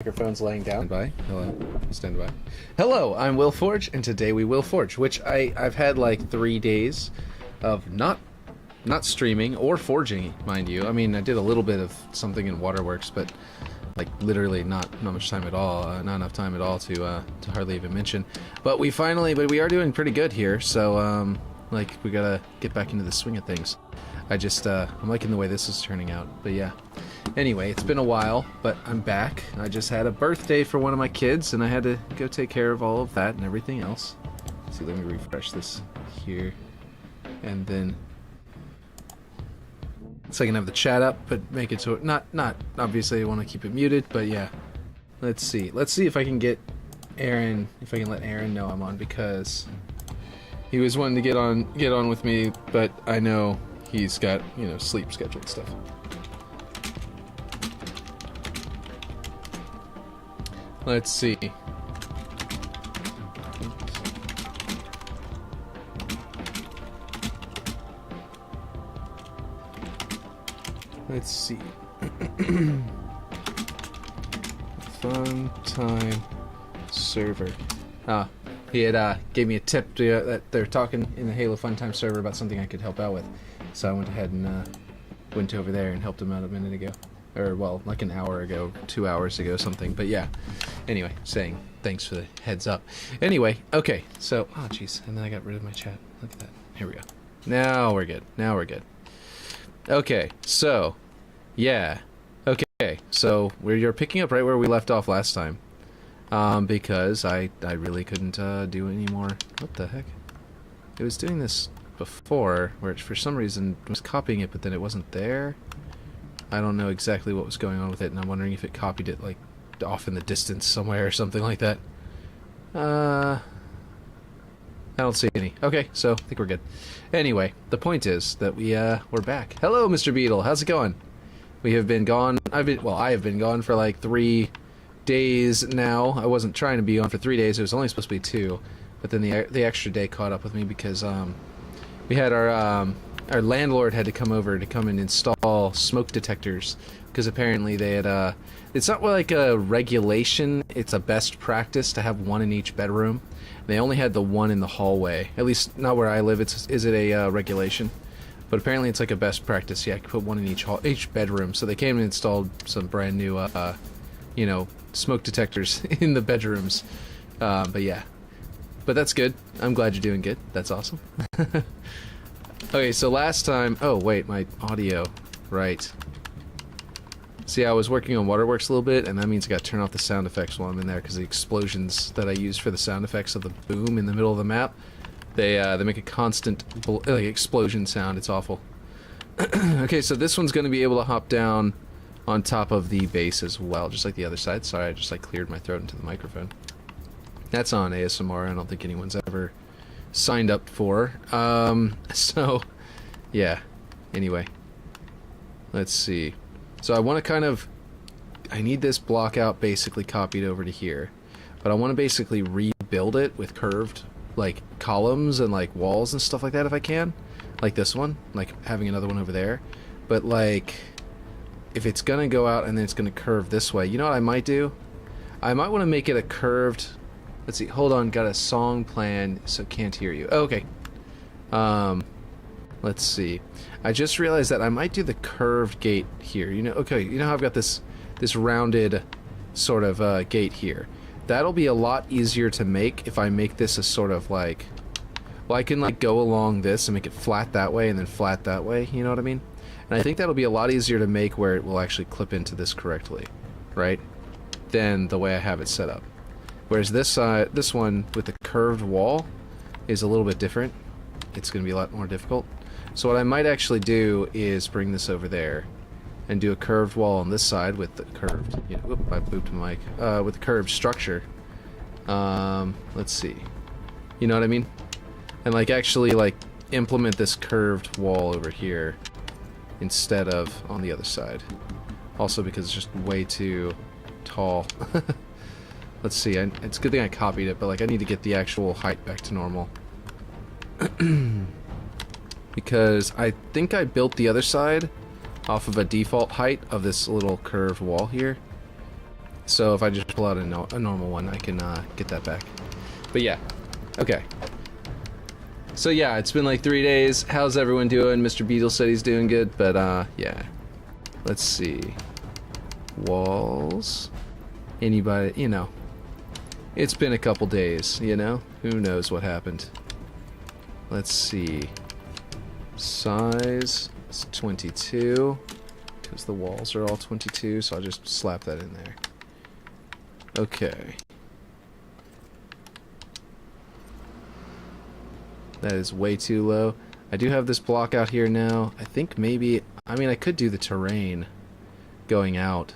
Microphone's laying down. Stand by. Hello. Stand by. Hello, I'm Will Forge, and today we will forge, which I've had like 3 days of not streaming or forging, mind you. I mean, I did a little bit of something in Waterworks, but like literally not much time at all. Not enough time at all to hardly even mention. But we are doing pretty good here. So like we gotta get back into the swing of things. I'm liking the way this is turning out. But yeah. Anyway, it's been a while, but I'm back. I just had a birthday for one of my kids, and I had to go take care of all of that and everything else. Let's see, let me refresh this here. And then so I can have the chat up, but make it so not obviously I want to keep it muted, but yeah. Let's see if I can get Aaron, if I can let Aaron know I'm on, because he was wanting to get on with me, but I know he's got, you know, sleep schedule and stuff. Let's see. Let's see. Fun time server. He had gave me a tip that they're talking in the Halo Fun Time server about something I could help out with. So I went ahead and went over there and helped him out a minute ago. Or, well, like an hour ago, 2 hours ago, something. But yeah. Anyway, saying thanks for the heads up. Anyway, okay. So, oh jeez, and then I got rid of my chat. Look at that. Here we go. Now we're good. Now we're good. Okay, so, yeah. Okay, so you're picking up right where we left off last time. Because I really couldn't do any more. What the heck? It was doing this before, where it, for some reason it was copying it, but then it wasn't there. I don't know exactly what was going on with it, and I'm wondering if it copied it like off in the distance somewhere or something like that. I don't see any. Okay, so I think we're good. Anyway, the point is that we're back. Hello, Mr. Beetle. How's it going? We have been gone. I have been gone for like 3 days now. I wasn't trying to be on for 3 days. It was only supposed to be 2, but then the extra day caught up with me because we had our landlord had to come over to come and install smoke detectors, because apparently they had it's not like a regulation, it's a best practice to have one in each bedroom. They only had the one in the hallway, at least not where I live. Is it a regulation? But apparently it's like a best practice. Yeah, I could put one in each bedroom. So they came and installed some brand new you know, smoke detectors in the bedrooms. But yeah, but that's good. I'm glad you're doing good. That's awesome. Okay, so last time... Oh, wait, my audio. Right. See, I was working on Waterworks a little bit, and that means I gotta turn off the sound effects while I'm in there, because the explosions that I use for the sound effects of the boom in the middle of the map, they make a constant like, explosion sound. It's awful. Okay, so this one's gonna be able to hop down on top of the base as well, just like the other side. Sorry, I just like cleared my throat into the microphone. That's on ASMR. I don't think anyone's ever signed up for. So yeah, anyway, let's see. So I want to I need this block out basically copied over to here, but I want to basically rebuild it with curved like columns and like walls and stuff like that if I can, like this one, like having another one over there. But like if it's gonna go out and then it's gonna curve this way, you know what I might do? I might want to make it a curved... Let's see, hold on, got a song plan, so can't hear you. Oh, okay. Let's see. I just realized that I might do the curved gate here. You know, okay, you know how I've got this rounded sort of gate here. That'll be a lot easier to make if I make this a sort of like... Well, I can like go along this and make it flat that way and then flat that way, you know what I mean? And I think that'll be a lot easier to make where it will actually clip into this correctly, right? Than the way I have it set up. Whereas this one with the curved wall is a little bit different. It's going to be a lot more difficult. So what I might actually do is bring this over there and do a curved wall on this side with the curved... You know, whoop, I booped my mic. With the curved structure. Let's see. You know what I mean? And like actually like implement this curved wall over here instead of on the other side. Also because it's just way too tall. Let's see, it's a good thing I copied it, but like I need to get the actual height back to normal. Because I think I built the other side off of a default height of this little curved wall here. So if I just pull out a normal one, I can get that back. But yeah, okay. So yeah, it's been like 3 days. How's everyone doing? Mr. Beetle said he's doing good, but yeah. Let's see. Walls. Anybody, you know. It's been a couple days, you know? Who knows what happened. Let's see. Size is 22. Because the walls are all 22, so I'll just slap that in there. Okay. That is way too low. I do have this block out here now. I think maybe... I mean, I could do the terrain going out.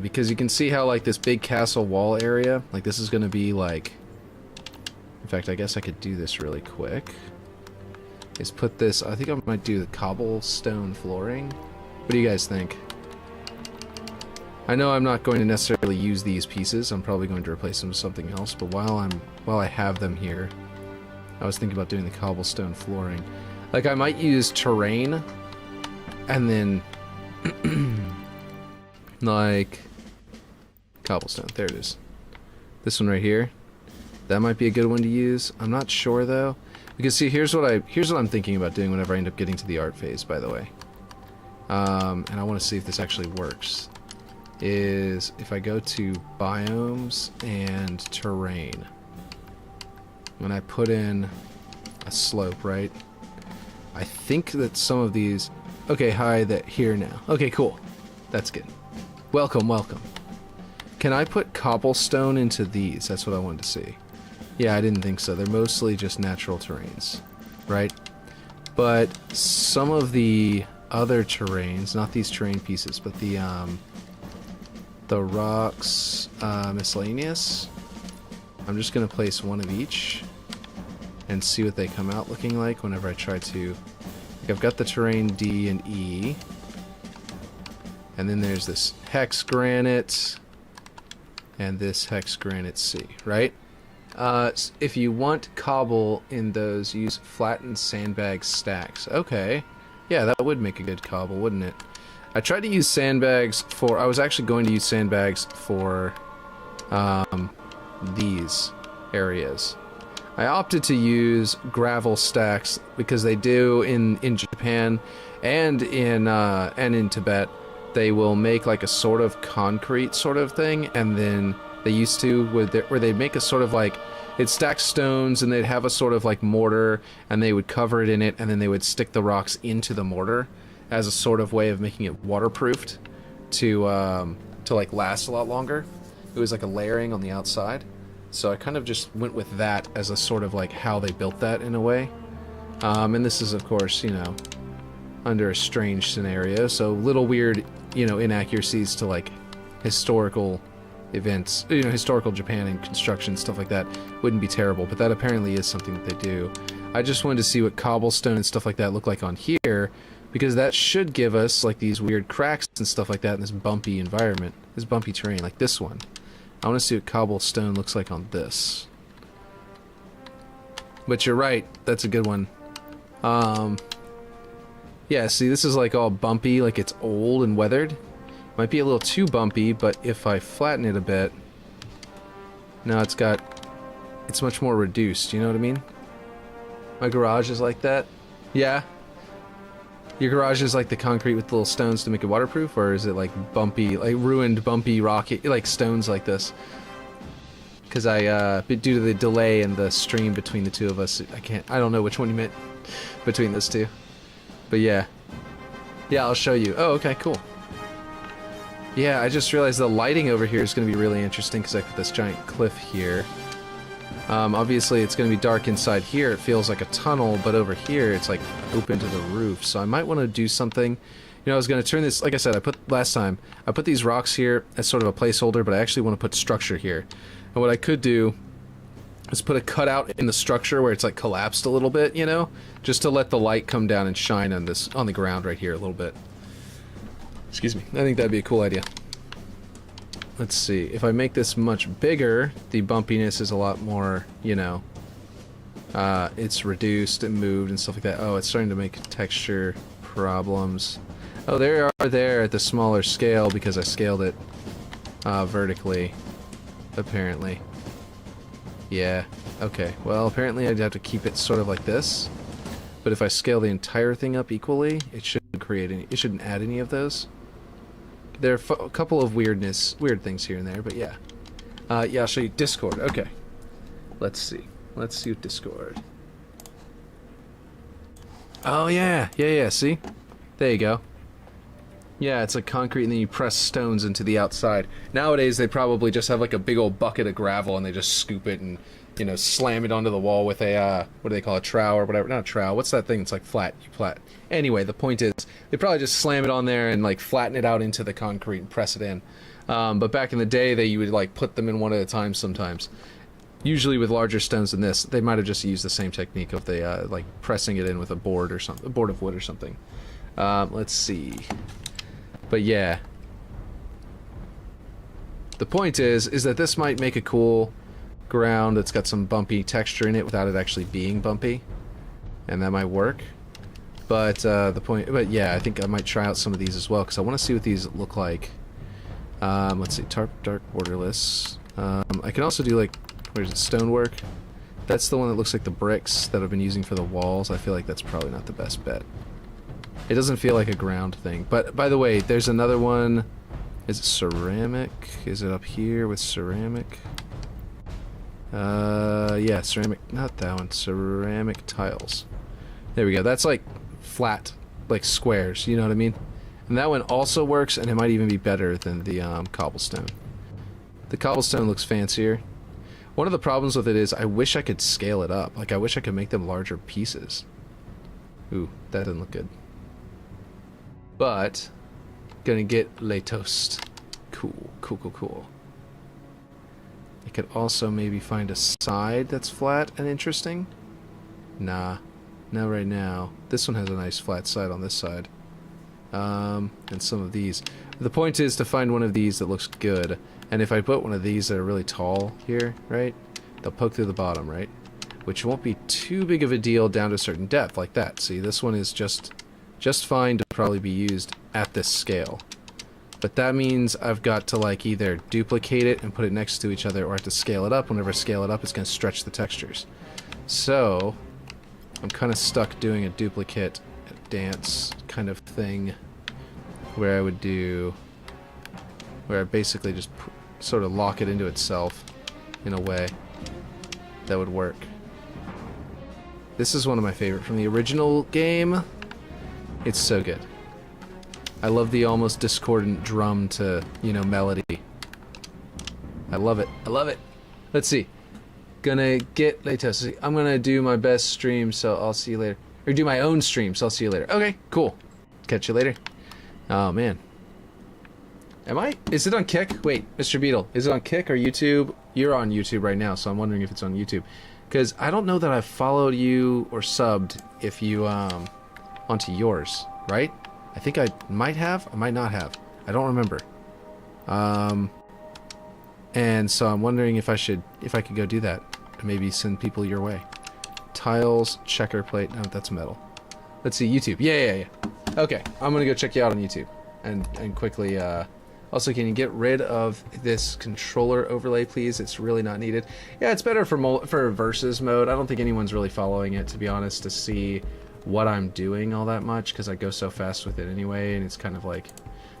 Because you can see how, like, this big castle wall area, like, this is going to be, like... In fact, I guess I could do this really quick. Is put this... I think I might do the cobblestone flooring. What do you guys think? I know I'm not going to necessarily use these pieces. I'm probably going to replace them with something else. But while I have them here... I was thinking about doing the cobblestone flooring. Like, I might use terrain, and then, like, cobblestone. There it is. This one right here. That might be a good one to use. I'm not sure, though. Because, see, here's what I'm thinking about doing whenever I end up getting to the art phase, by the way. And I want to see if this actually works. Is if I go to biomes and terrain. When I put in a slope, right? I think that some of these... Okay, hi, that here now. Okay, cool. That's good. Welcome, welcome. Can I put cobblestone into these? That's what I wanted to see. Yeah, I didn't think so. They're mostly just natural terrains, right? But some of the other terrains, not these terrain pieces, but the rocks miscellaneous... I'm just going to place one of each and see what they come out looking like whenever I try to... Like, I've got the terrain D and E. And then there's this hex granite and this hex granite C, right? If you want cobble in those, use flattened sandbag stacks. Okay. Yeah, that would make a good cobble, wouldn't it? I tried to use sandbags for... I was actually going to use sandbags for... these areas. I opted to use gravel stacks because they do in Japan and in Tibet, they will make like a sort of concrete sort of thing, and then they used to where they make a sort of like, it stacks stones and they'd have a sort of like mortar and they would cover it in it and then they would stick the rocks into the mortar as a sort of way of making it waterproofed to like last a lot longer. It was like a layering on the outside. So I kind of just went with that as a sort of like how they built that in a way. And this is, of course, you know, under a strange scenario. So little weird, you know, inaccuracies to like historical events, you know, historical Japan and construction, stuff like that wouldn't be terrible. But that apparently is something that they do. I just wanted to see what cobblestone and stuff like that look like on here, because that should give us like these weird cracks and stuff like that in this bumpy environment, this bumpy terrain, like this one. I want to see what cobblestone looks like on this. But you're right, that's a good one. Yeah, see, this is like all bumpy, like it's old and weathered. Might be a little too bumpy, but if I flatten it a bit, now it's much more reduced, you know what I mean? My garage is like that. Yeah? Your garage is like the concrete with little stones to make it waterproof, or is it like bumpy, like ruined, bumpy, rocky, like stones like this? Because due to the delay and the stream between the two of us, I don't know which one you meant between those two. But yeah. Yeah, I'll show you. Oh, okay, cool. Yeah, I just realized the lighting over here is going to be really interesting because I put this giant cliff here. Obviously, it's going to be dark inside here. It feels like a tunnel, but over here, it's like open to the roof. So I might want to do something. You know, I was going to turn this, like I said, I put these rocks here as sort of a placeholder, but I actually want to put structure here. And what I could do is put a cutout in the structure where it's like collapsed a little bit, you know, just to let the light come down and shine on the ground right here a little bit. Excuse me. I think that'd be a cool idea. Let's see. If I make this much bigger, the bumpiness is a lot more, you know, it's reduced and moved and stuff like that. Oh, it's starting to make texture problems. Oh, they are there at the smaller scale because I scaled it vertically, apparently. Yeah, okay. Well, apparently I'd have to keep it sort of like this. But if I scale the entire thing up equally, it shouldn't create any. It shouldn't add any of those. There are a couple of weird things here and there, but yeah. Yeah, I'll show you Discord. Okay. Let's see. Let's see Discord. Oh yeah, yeah. See, there you go. Yeah, it's like concrete, and then you press stones into the outside. Nowadays, they probably just have like a big old bucket of gravel, and they just scoop it and, you know, slam it onto the wall with a, what do they call it, a trowel or whatever. Not a trowel, what's that thing? It's like flat. Anyway, the point is, they probably just slam it on there and like flatten it out into the concrete and press it in. But back in the day, you would like put them in one at a time sometimes. Usually with larger stones than this, they might have just used the same technique of the, like pressing it in with a board or something, a board of wood or something. Let's see. But yeah, the point is that this might make a cool ground that's got some bumpy texture in it without it actually being bumpy, and that might work. But but yeah, I think I might try out some of these as well because I want to see what these look like. Let's see, tarp, dark, borderless. I can also do like, where's it, stonework? That's the one that looks like the bricks that I've been using for the walls. I feel like that's probably not the best bet. It doesn't feel like a ground thing. But, by the way, there's another one. Is it ceramic? Is it up here with ceramic? Yeah, ceramic. Not that one. Ceramic tiles. There we go. That's like flat, like squares. You know what I mean? And that one also works, and it might even be better than the cobblestone. The cobblestone looks fancier. One of the problems with it is I wish I could scale it up. Like, I wish I could make them larger pieces. Ooh, that doesn't look good. But, gonna get le toast. Cool, cool, cool, cool. I could also maybe find a side that's flat and interesting. Nah, not right now. This one has a nice flat side on this side. And some of these. The point is to find one of these that looks good. And if I put one of these that are really tall here, right? They'll poke through the bottom, right? Which won't be too big of a deal down to a certain depth, like that. See, this one is just fine to probably be used at this scale. But that means I've got to like either duplicate it and put it next to each other, or I have to scale it up. Whenever I scale it up, it's going to stretch the textures. So I'm kind of stuck doing a duplicate dance kind of thing where I would do, where I basically just sort of lock it into itself in a way that would work. This is one of my favorite from the original game. It's so good. I love the almost discordant drum to, you know, melody. I love it. I love it. Let's see. Gonna get later. I'm gonna do my best stream, so I'll see you later. Or do my own stream, so I'll see you later. Okay, cool. Catch you later. Oh, man. Am I? Is it on Kick? Wait, Mr. Beetle. Is it on Kick or YouTube? You're on YouTube right now, so I'm wondering if it's on YouTube. Because I don't know that I've followed you or subbed if you, onto yours, right? I think I might have, I might not have. I don't remember. And so I'm wondering if I could go do that. And maybe send people your way. Tiles, checker plate. No, that's metal. Let's see, YouTube. Yeah. Okay, I'm gonna go check you out on YouTube. And quickly, also, can you get rid of this controller overlay, please? It's really not needed. Yeah, it's better for versus mode. I don't think anyone's really following it, to be honest, to see what I'm doing all that much, because I go so fast with it anyway, and it's kind of like...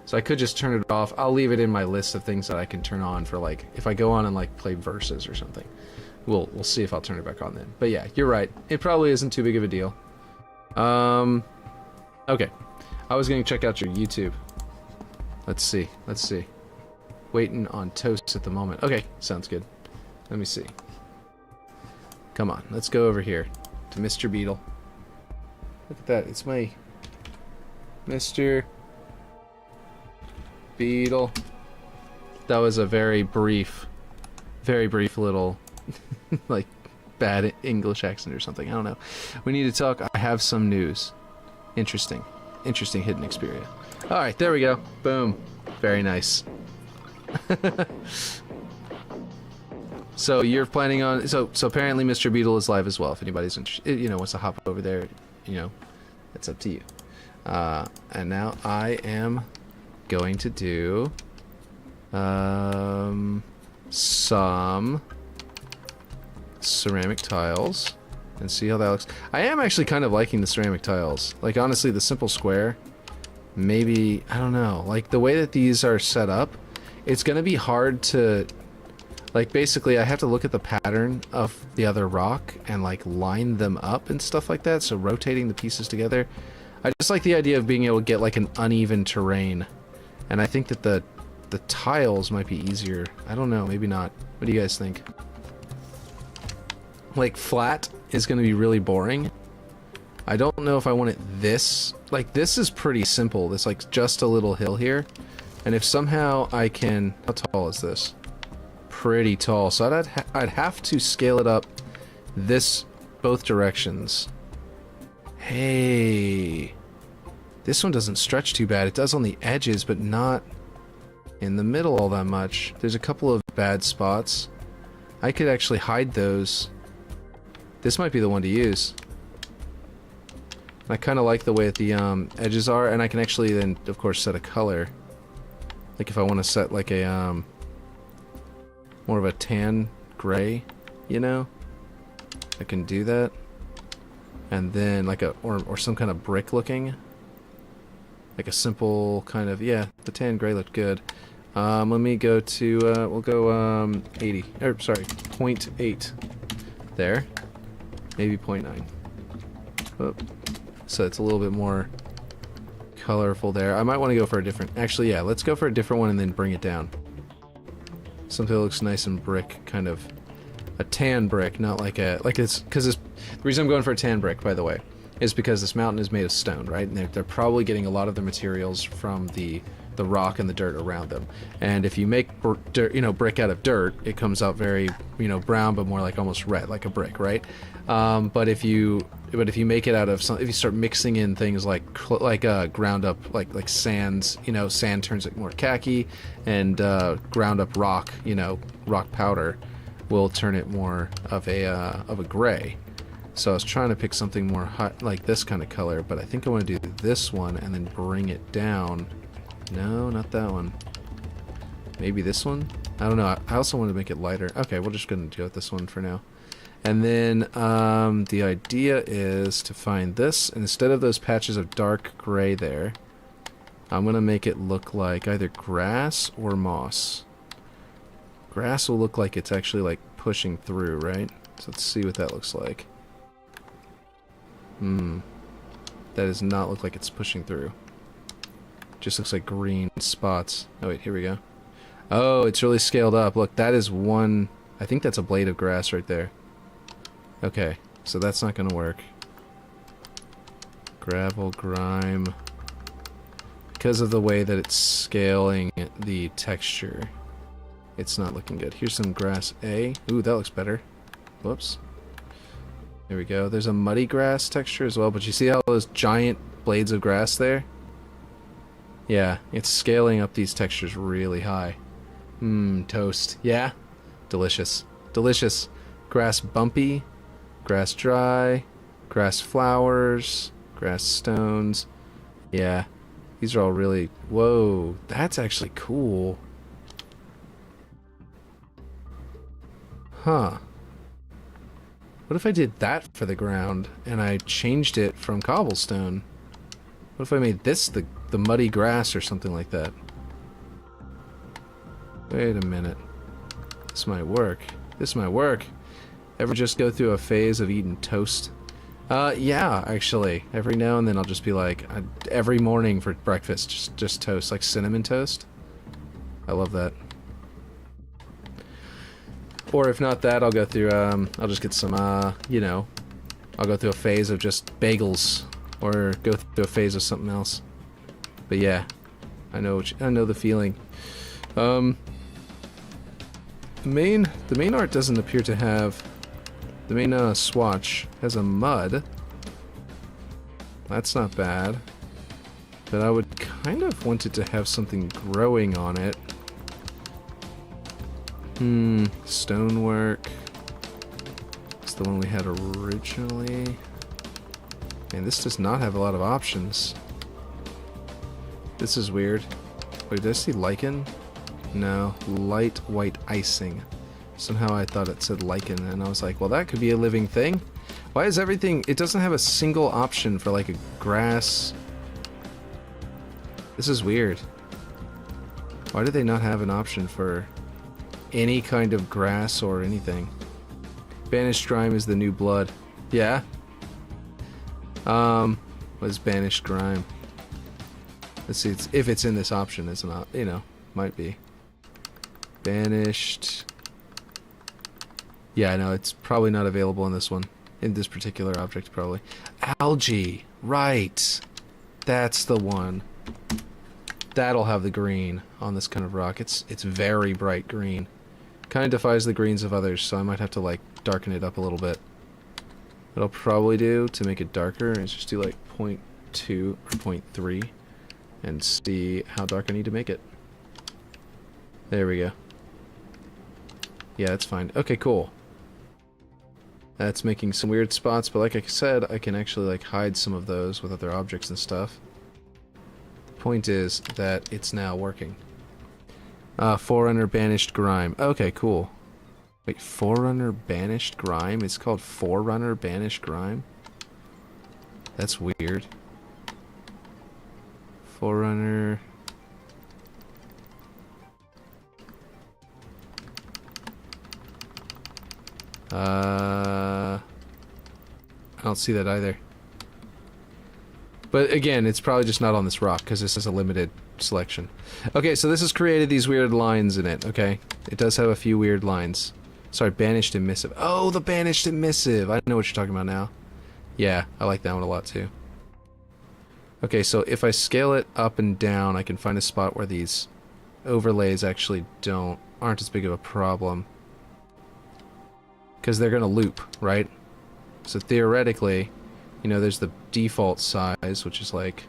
So I could just turn it off. I'll leave it in my list of things that I can turn on for, like, if I go on and, like, play versus or something. We'll see if I'll turn it back on then. But yeah, you're right. It probably isn't too big of a deal. Okay. I was going to check out your YouTube. Let's see. Waiting on toast at the moment. Okay, sounds good. Let me see. Come on, let's go over here to Mr. Beetle. Look at that, it's my Mr. Beetle. That was a very brief little like bad English accent or something. I don't know. We need to talk. I have some news. Interesting hidden experience. Alright, there we go. Boom. Very nice. So you're planning on... So apparently Mr. Beetle is live as well. If anybody's interested, you know, wants to hop over there, you know, it's up to you. And now I am going to do Some ceramic tiles and see how that looks. I am actually kind of liking the ceramic tiles. Like, honestly, the simple square, maybe, I don't know, like the way that these are set up, it's gonna be hard to, like, basically I have to look at the pattern of the other rock and like line them up and stuff like that, so rotating the pieces together. I just like the idea of being able to get like an uneven terrain, and I think that the tiles might be easier. I don't know, maybe not. What do you guys think? Like, flat is going to be really boring. I don't know if I want it this. Like, this is pretty simple. There's like just a little hill here. And if somehow I can... How tall is this? Pretty tall. So I'd have to scale it up this both directions. Hey. This one doesn't stretch too bad. It does on the edges, but not in the middle all that much. There's a couple of bad spots. I could actually hide those. This might be the one to use. I kind of like the way that the edges are, and I can actually then, of course, set a color. Like if I want to set like a more of a tan gray, you know, I can do that. And then like a or some kind of brick looking, like a simple kind of, yeah, the tan gray looked good. Let me go to we'll go 80, or sorry, 0.8 there, maybe 0.9. Oh. So it's a little bit more colorful there. I might want to go for a different, actually, yeah, let's go for a different one and then bring it down. Something that looks nice and brick, kind of a tan brick, not like a, like it's, because the reason I'm going for a tan brick, by the way, is because this mountain is made of stone, right? And they're probably getting a lot of the materials from the rock and the dirt around them. And if you make dirt, you know, brick out of dirt, it comes out very, you know, brown, but more like almost red, like a brick, right? But if you make it out of some, if you start mixing in things like ground up, like sands, you know, sand turns it more khaki, and ground up rock, you know, rock powder will turn it more of a gray. So I was trying to pick something more hot, like this kind of color, but I think I want to do this one and then bring it down. No, not that one. Maybe this one? I don't know. I also want to make it lighter. Okay, we're just going to go with this one for now. And then the idea is to find this, and instead of those patches of dark gray there, I'm going to make it look like either grass or moss. Grass will look like it's actually like pushing through, right? So let's see what that looks like. That does not look like it's pushing through. Just looks like green spots. Oh wait, here we go. Oh, it's really scaled up. Look, that is one... I think that's a blade of grass right there. Okay, so that's not gonna work. Gravel, grime. Because of the way that it's scaling the texture, it's not looking good. Here's some grass A. Ooh, that looks better. Whoops. There we go. There's a muddy grass texture as well, but you see how those giant blades of grass there? Yeah, it's scaling up these textures really high. Toast. Yeah? Delicious. Delicious. Grass bumpy, grass dry, grass flowers, grass stones. Yeah, these are all really... Whoa, that's actually cool. Huh. What if I did that for the ground, and I changed it from cobblestone? What if I made this the muddy grass or something like that? Wait a minute. This might work. This might work. Ever just go through a phase of eating toast? Yeah, actually. Every now and then I'll just be like, every morning for breakfast, just toast, like cinnamon toast. I love that. Or if not that, I'll go through, I'll just get some, you know, I'll go through a phase of just bagels, or go through a phase of something else. But yeah, I know the feeling. The main art doesn't appear to have, the main swatch has a mud. That's not bad. But I would kind of want it to have something growing on it. Stonework. It's the one we had originally. Man, this does not have a lot of options. This is weird. Wait, did I see lichen? No, light white icing. Somehow I thought it said lichen, and I was like, well, that could be a living thing. Why is everything... It doesn't have a single option for, like, a grass... This is weird. Why do they not have an option for any kind of grass or anything? Banished grime is the new blood. Yeah? What is banished grime? Let's see, if it's in this option, it's not, you know, might be. Banished... Yeah, no, it's probably not available in this one. In this particular object, probably. Algae! Right! That's the one. That'll have the green on this kind of rock. It's very bright green. Kind of defies the greens of others, so I might have to, like, darken it up a little bit. What I'll probably do to make it darker is just do, like, 0.2 or 0.3 and see how dark I need to make it. There we go. Yeah, that's fine. Okay, cool. That's making some weird spots, but like I said, I can actually, like, hide some of those with other objects and stuff. The point is that it's now working. Forerunner Banished Grime. Okay, cool. Wait, Forerunner Banished Grime? It's called Forerunner Banished Grime? That's weird. Forerunner... I don't see that either. But again, it's probably just not on this rock, because this is a limited selection. Okay, so this has created these weird lines in it, okay? It does have a few weird lines. Sorry, Banished Emissive. Oh, the Banished Emissive! I know what you're talking about now. Yeah, I like that one a lot too. Okay, so if I scale it up and down, I can find a spot where these overlays actually aren't as big of a problem. Because they're going to loop, right? So theoretically, you know, there's the default size, which is like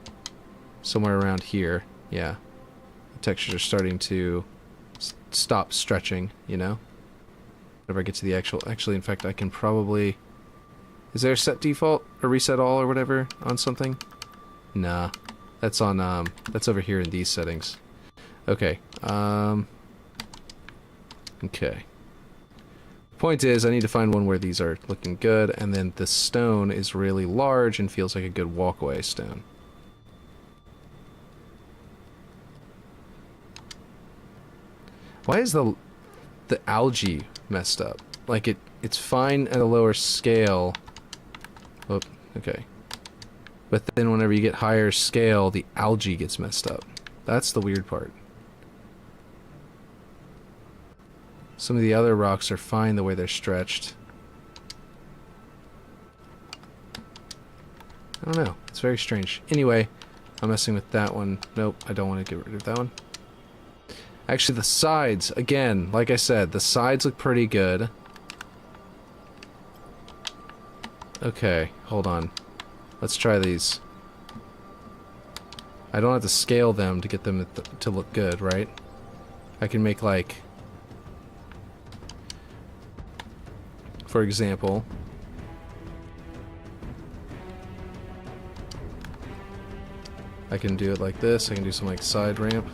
somewhere around here. Yeah. The textures are starting to stop stretching, you know? Whenever I get to the actually, in fact, I can probably... Is there a set default or reset all or whatever on something? Nah. That's on, that's over here in these settings. Okay. Okay. Point is, I need to find one where these are looking good, and then the stone is really large and feels like a good walkway stone. Why is the algae messed up? Like, it's fine at a lower scale. Oh, okay. But then whenever you get higher scale, the algae gets messed up. That's the weird part. Some of the other rocks are fine the way they're stretched. I don't know. It's very strange. Anyway, I'm messing with that one. Nope, I don't want to get rid of that one. Actually, the sides, again, like I said, the sides look pretty good. Okay, hold on. Let's try these. I don't have to scale them to get them to look good, right? I can make, like... For example... I can do it like this, I can do some, like, side ramp.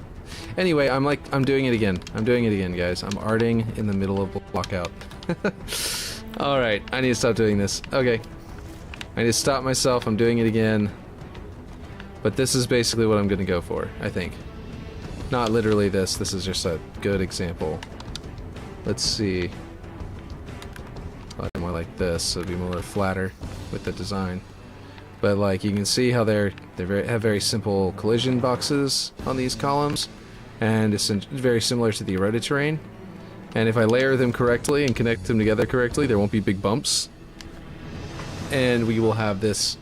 Anyway, I'm doing it again. I'm doing it again, guys. I'm arting in the middle of blockout. Alright, I need to stop doing this. Okay. I need to stop myself, I'm doing it again. But this is basically what I'm gonna go for, I think. Not literally this is just a good example. Let's see. Probably more like this, so it'd be more flatter with the design. But like, you can see how they have very simple collision boxes on these columns. And it's very similar to the eroded terrain. And if I layer them correctly and connect them together correctly, there won't be big bumps. And we will have this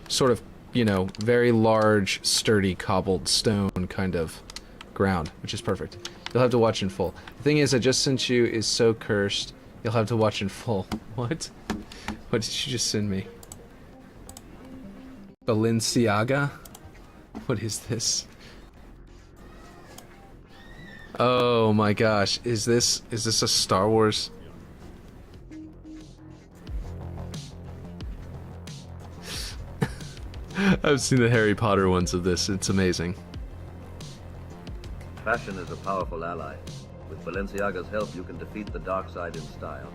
sort of, you know, very large, sturdy, cobbled stone kind of ground, which is perfect. You'll have to watch in full. The thing is, I just sent you is so cursed, you'll have to watch in full. What? What did you just send me? Balenciaga? What is this? Oh my gosh, is this a Star Wars? I've seen the Harry Potter ones of this, it's amazing. Fashion is a powerful ally. With Balenciaga's help, you can defeat the dark side in style.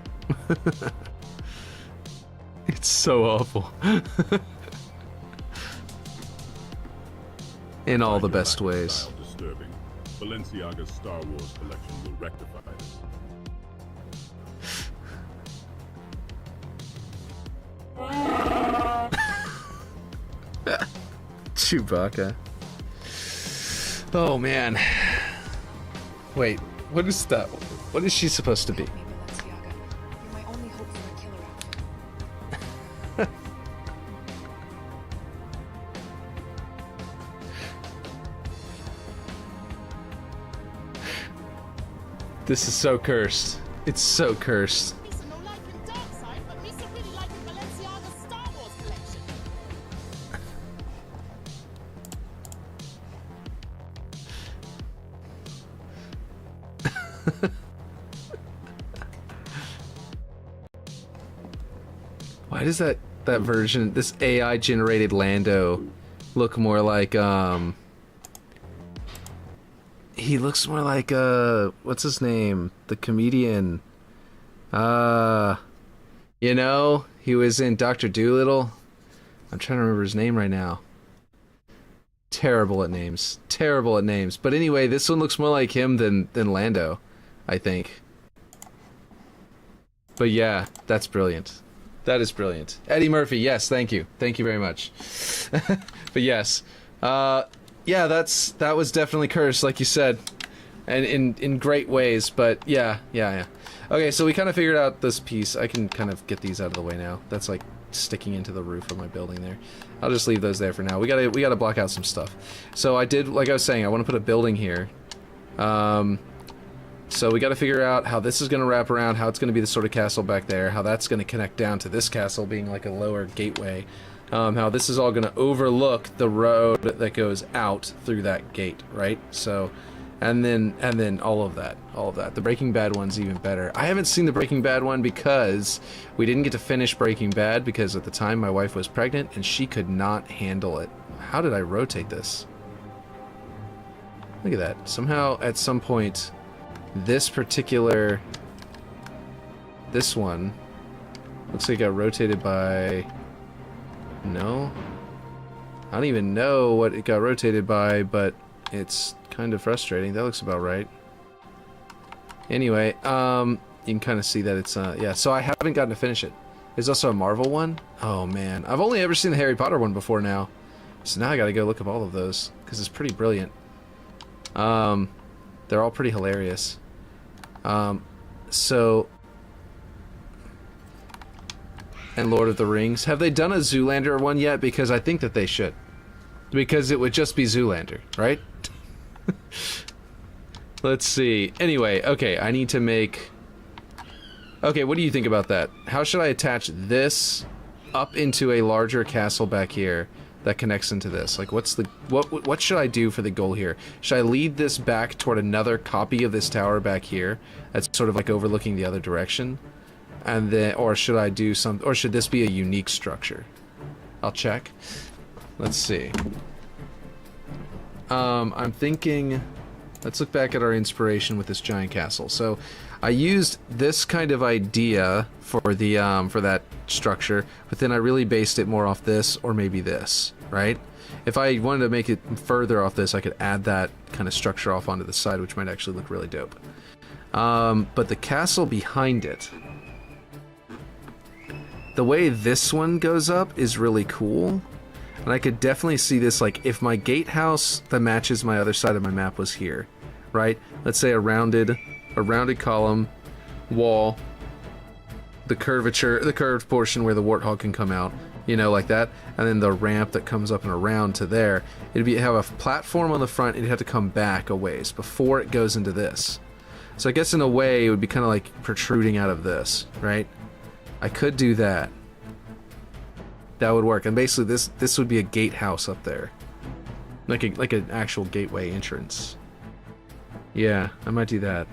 It's so awful. In all the best ways. Disturbing. Balenciaga's Star Wars collection will rectify this. Chewbacca. Oh man. Wait, what is that? What is she supposed to be? You're my only hope for a killer outfit. This is so cursed. It's so cursed. Misa no like in dark side, but Misa really like in Balenciaga's Star Wars collection. Why does that version, this AI generated Lando, look more like he looks more like what's his name? The comedian. You know, he was in Dr. Dolittle. I'm trying to remember his name right now. Terrible at names. Terrible at names. But anyway, this one looks more like him than Lando, I think. But yeah, that's brilliant. That is brilliant. Eddie Murphy, yes, thank you. Thank you very much. But yes. Yeah, that was definitely cursed, like you said. And in great ways, but yeah. Okay, so we kind of figured out this piece. I can kind of get these out of the way now. That's like sticking into the roof of my building there. I'll just leave those there for now. We gotta block out some stuff. So I did, like I was saying, I want to put a building here. So we gotta figure out how this is gonna wrap around, how it's gonna be the sort of castle back there, how that's gonna connect down to this castle being like a lower gateway. How this is all gonna overlook the road that goes out through that gate, right? So, and then all of that. The Breaking Bad one's even better. I haven't seen the Breaking Bad one because we didn't get to finish Breaking Bad because at the time my wife was pregnant and she could not handle it. How did I rotate this? Look at that. Somehow, at some point, this one looks like it got rotated by... No? I don't even know what it got rotated by, but it's kind of frustrating. That looks about right. Anyway, you can kind of see that it's, yeah, so I haven't gotten to finish it. There's also a Marvel one. Oh, man. I've only ever seen the Harry Potter one before now. So now I gotta go look up all of those, because it's pretty brilliant. They're all pretty hilarious. So... And Lord of the Rings. Have they done a Zoolander one yet? Because I think that they should. Because it would just be Zoolander, right? Let's see. Anyway, okay, I need to make... Okay, what do you think about that? How should I attach this up into a larger castle back here that connects into this? Like, what's the... What should I do for the goal here? Should I lead this back toward another copy of this tower back here? That's sort of like overlooking the other direction? And then, or should I do some, or should this be a unique structure? I'll check. Let's see. I'm thinking, let's look back at our inspiration with this giant castle. So, I used this kind of idea for the, for that structure, but then I really based it more off this, or maybe this, right? If I wanted to make it further off this, I could add that kind of structure off onto the side, which might actually look really dope. But the castle behind it, the way this one goes up is really cool, and I could definitely see this, like, if my gatehouse that matches my other side of my map was here, right? Let's say a rounded column, wall, the curved portion where the warthog can come out, you know, like that, and then the ramp that comes up and around to there. It'd have a platform on the front, it'd have to come back a ways before it goes into this. So I guess in a way it would be kind of like protruding out of this, right? I could do that. That would work, and basically this would be a gatehouse up there, like an actual gateway entrance. Yeah, I might do that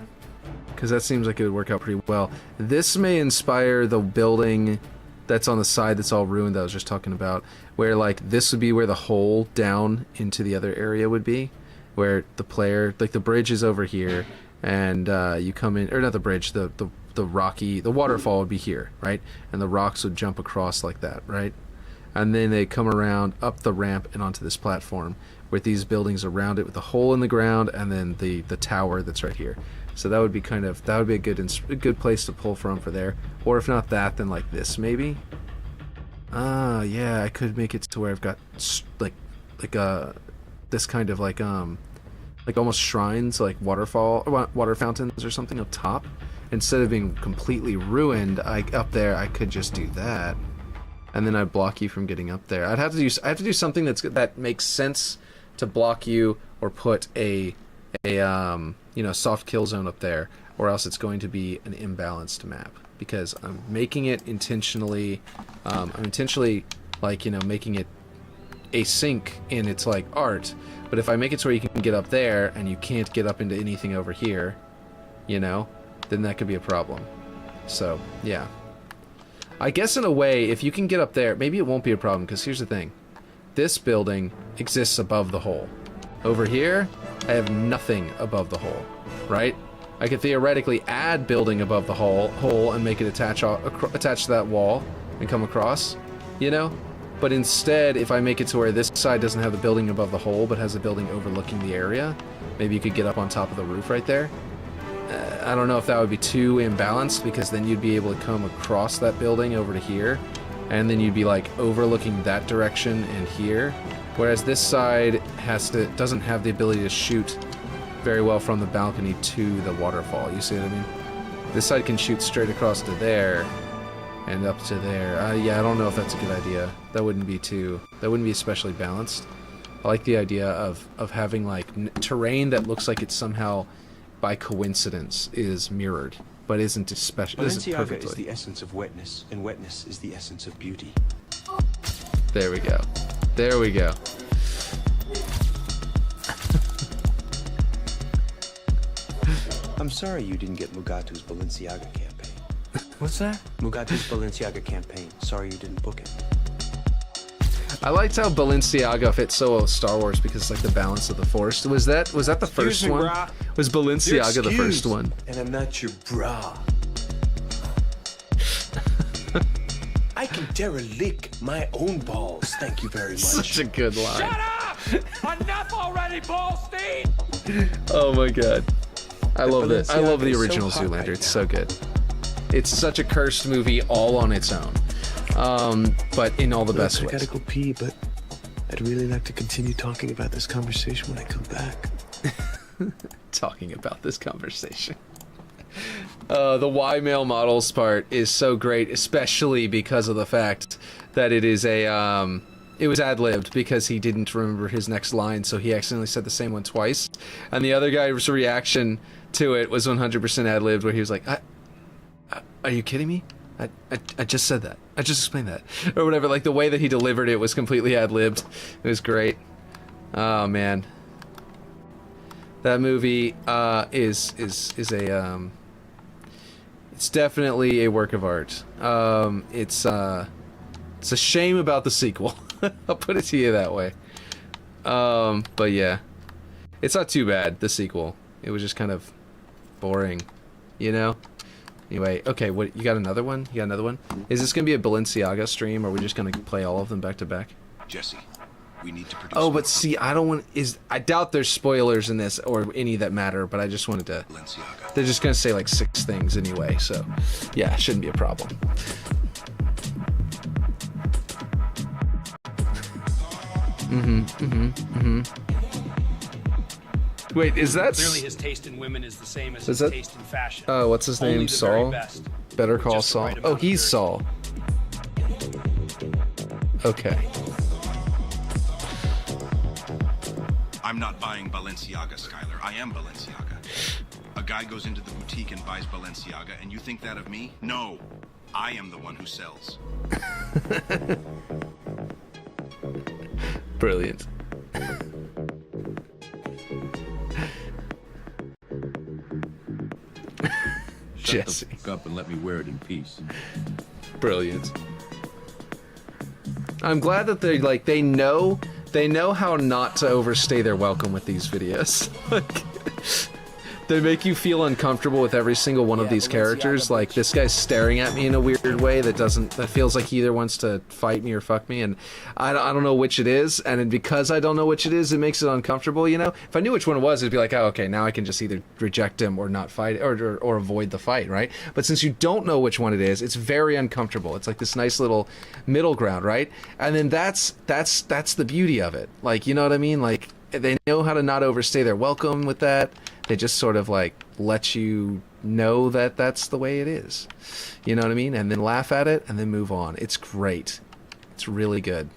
because that seems like it would work out pretty well. This may inspire the building that's on the side that's all ruined that I was just talking about, where like this would be where the hole down into the other area would be, where the player, like the bridge is over here, and you come in, or not the bridge, the waterfall would be here, right? And the rocks would jump across like that, right? And then they come around up the ramp and onto this platform with these buildings around it with a hole in the ground, and then the tower that's right here. So that would be a good place to pull from for there. Or if not that, then like this maybe. Yeah, I could make it to where I've got this kind of like almost shrines, like water fountains or something up top. Instead of being completely ruined, up there I could just do that, and then I'd block you from getting up there. I have to do something that makes sense to block you, or put a soft kill zone up there, or else it's going to be an imbalanced map, because I'm making it intentionally. I'm intentionally making it async in its like art. But if I make it so where you can get up there and you can't get up into anything over here, then that could be a problem. So yeah, I guess in a way, if you can get up there, maybe it won't be a problem, because here's the thing. This building exists above the hole. Over here, I have nothing above the hole, right? I could theoretically add building above the hole and make it attach to that wall and come across, But instead, if I make it to where this side doesn't have the building above the hole, but has a building overlooking the area, maybe you could get up on top of the roof right there. I don't know if that would be too imbalanced, because then you'd be able to come across that building over to here, and then you'd be like overlooking that direction and here, whereas this side doesn't have the ability to shoot very well from the balcony to the waterfall. You see what I mean? This side can shoot straight across to there and up to there. Yeah, I don't know if that's a good idea. That wouldn't be especially balanced. I like the idea of having like terrain that looks like it's somehow by coincidence is mirrored, but isn't especially. Balenciaga is the essence of wetness, and wetness is the essence of beauty. There we go. There we go. I'm sorry you didn't get Mugatu's Balenciaga campaign. What's that? Mugatu's Balenciaga campaign. Sorry you didn't book it. I liked how Balenciaga fits so well with Star Wars, because it's like the balance of the Force. Was that the first one? Brah. Was Balenciaga the first one? And I'm not your bra. I can derelict my own balls. Thank you very much. Such a good line. Shut up! Enough already, Ballstein! Oh my god. I love it. I love the Balenciaga is original so hot Zoolander. right It's now. so good. It's such a cursed movie all on its own. But in all the best I ways. gotta go pee, but I'd really like to continue talking about this conversation when I come back. Talking about this conversation. The Y male models part is so great, especially because of the fact that it is it was ad-libbed, because he didn't remember his next line, so he accidentally said the same one twice. And the other guy's reaction to it was 100% ad-libbed, where he was like, are you kidding me? I just said that. I just explained that. Or whatever. Like, the way that he delivered it was completely ad-libbed. It was great. Oh, man. That movie is a it's definitely a work of art. It's a shame about the sequel. I'll put it to you that way. But yeah, it's not too bad, the sequel. It was just kind of boring, Anyway, okay, what, you got another one? You got another one? Is this gonna be a Balenciaga stream, or are we just gonna play all of them back to back? Jesse, we need to produce. Oh, but see, I doubt there's spoilers in this, or any that matter, but I just wanted to. Balenciaga. They're just gonna say like 6 things anyway, so yeah, shouldn't be a problem. Wait, is that? Clearly, his taste in women is the same as Is his that- taste in fashion. Oh, what's his Only name? the very Saul? best. Better With Call just the Saul. right Oh, amount of he's dirty. Saul. Okay. I'm not buying Balenciaga, Skylar. I am Balenciaga. A guy goes into the boutique and buys Balenciaga, and you think that of me? No. I am the one who sells. Brilliant. Jesse. Shut the fuck up and let me wear it in peace. Brilliant. I'm glad that they know how not to overstay their welcome with these videos. They make you feel uncomfortable with every single one of these characters. Like, this guy's staring at me in a weird way that feels like he either wants to fight me or fuck me, and I don't know which it is, and because I don't know which it is, it makes it uncomfortable, you know? If I knew which one it was, it'd be like, oh, okay, now I can just either reject him or not fight, or avoid the fight, right? But since you don't know which one it is, it's very uncomfortable. It's like this nice little middle ground, right? And then that's the beauty of it. Like, you know what I mean? Like, they know how to not overstay their welcome with that. They just sort of like let you know that that's the way it is. You know what I mean? And then laugh at it and then move on. It's great. It's really good.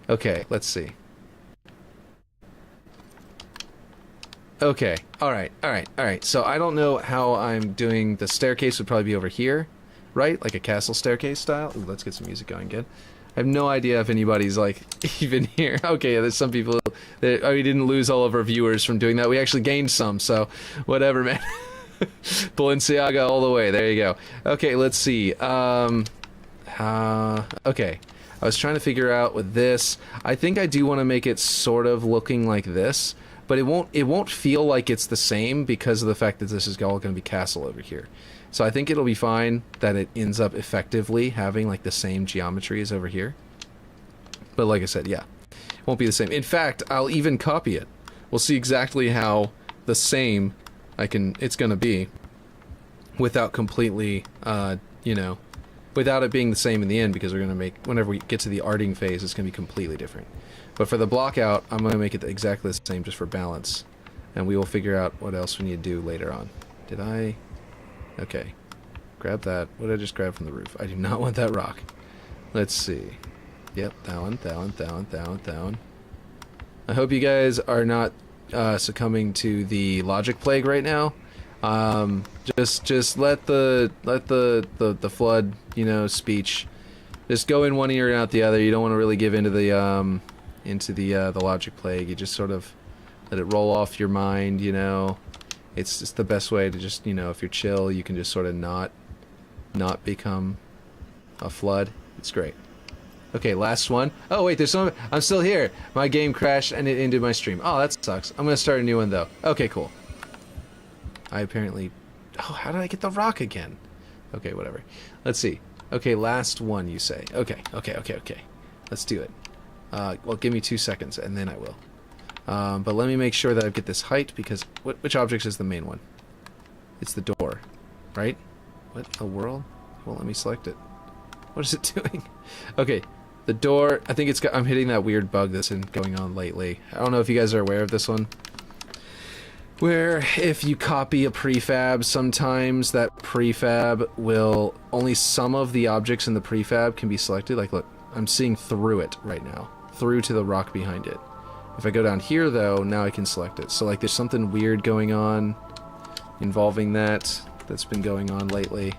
Okay, let's see. Okay, alright. So I don't know how I'm doing. The staircase would probably be over here, right? Like a castle staircase style. Ooh, let's get some music going again. I have no idea if anybody's, like, even here. Okay, there's some people that... Oh, we didn't lose all of our viewers from doing that. We actually gained some, so whatever, man. Balenciaga all the way. There you go. Okay, let's see. Okay. I was trying to figure out with this. I think I do want to make it sort of looking like this, but it won't feel like it's the same because of the fact that this is all going to be castle over here. So I think it'll be fine that it ends up effectively having like the same geometry as over here. But like I said, yeah, it won't be the same. In fact, I'll even copy it. We'll see exactly how the same it's gonna be without completely, you know, without it being the same in the end, because we're gonna make, whenever we get to the arting phase, it's gonna be completely different. But for the block out, I'm gonna make it exactly the same just for balance. And we will figure out what else we need to do later on. Did I... Okay, grab that. What did I just grab from the roof? I do not want that rock. Let's see. Yep, that one. I hope you guys are not succumbing to the logic plague right now. Just let the flood, you know, speech. Just go in one ear and out the other. You don't want to really give into the logic plague. You just sort of let it roll off your mind, you know. It's just the best way to just, you know, if you're chill, you can just sort of not become a flood. It's great. Okay, last one. Oh, wait, there's some... I'm still here. My game crashed and it ended my stream. Oh, that sucks. I'm going to start a new one, though. Okay, cool. I apparently... Oh, how did I get the rock again? Okay, whatever. Let's see. Okay, last one, you say. Okay. Let's do it. Well, give me 2 seconds, and then I will. But let me make sure that I get this height, because which object is the main one? It's the door, right? What the world? Well, let me select it. What is it doing? Okay, the door. I think I'm hitting that weird bug that's been going on lately. I don't know if you guys are aware of this one, where if you copy a prefab, sometimes that prefab will only some of the objects in the prefab can be selected. Like, look, I'm seeing through it right now, through to the rock behind it. If I go down here, though, now I can select it. So, like, there's something weird going on involving that's been going on lately.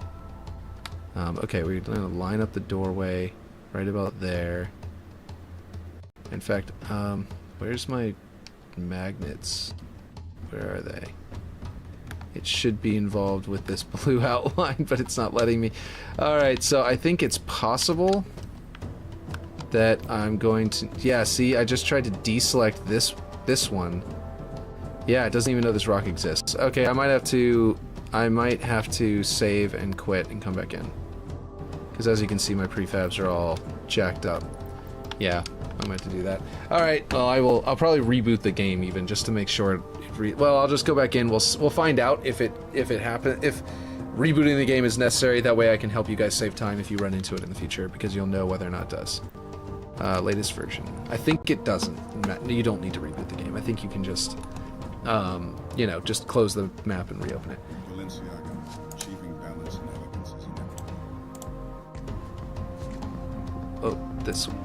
Okay, we're going to line up the doorway right about there. In fact, where's my magnets? Where are they? It should be involved with this blue outline, but it's not letting me. Alright, so I think it's possible that I'm going to... Yeah, see, I just tried to deselect this one. Yeah, it doesn't even know this rock exists. Okay, I might have to save and quit and come back in. Because as you can see, my prefabs are all jacked up. Yeah, I might have to do that. Alright, well, I'll probably reboot the game even, just to make sure well, I'll just go back in. We'll find out if it happens, if rebooting the game is necessary. That way I can help you guys save time if you run into it in the future, because you'll know whether or not it does. Latest version. I think it doesn't. You don't need to reboot the game. I think you can just, you know, just close the map and reopen it. Balenciaga, achieving balance and elegance is inevitable. Oh, this one.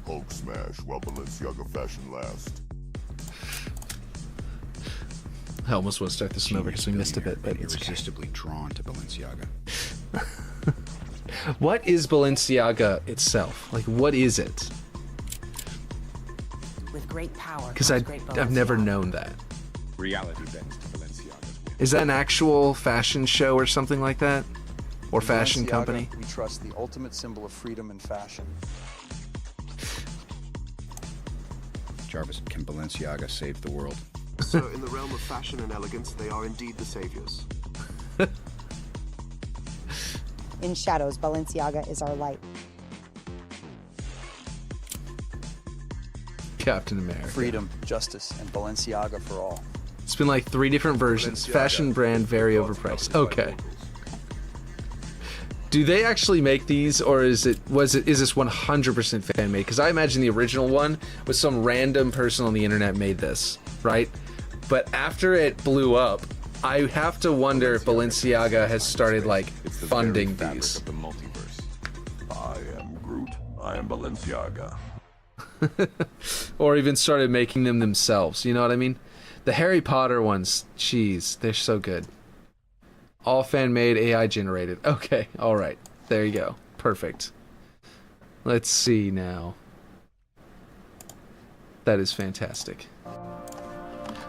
Hulk smash while Balenciaga fashion lasts. I almost want to start this one over because we missed a bit, but it's irresistibly drawn to Balenciaga. What is Balenciaga itself? Like, what is it? With great power. Because I've never known that. Reality bends to Balenciaga's will. Is that an actual fashion show or something like that? Or fashion company? We trust the ultimate symbol of freedom and fashion. Jarvis, can Balenciaga save the world? So, in the realm of fashion and elegance, they are indeed the saviors. In shadows, Balenciaga is our light. Captain America. Freedom, justice, and Balenciaga for all. It's been like 3 different versions. Fashion brand, very overpriced. Okay. Do they actually make these, or is this 100% fan made? Because I imagine the original one was some random person on the internet made this, right? But after it blew up, I have to wonder if Balenciaga has started like funding these. Of the multiverse. I am Groot. I am Balenciaga. Or even started making them themselves. You know what I mean? The Harry Potter ones, jeez, they're so good. All fan-made, AI generated. Okay, alright. There you go. Perfect. Let's see now. That is fantastic.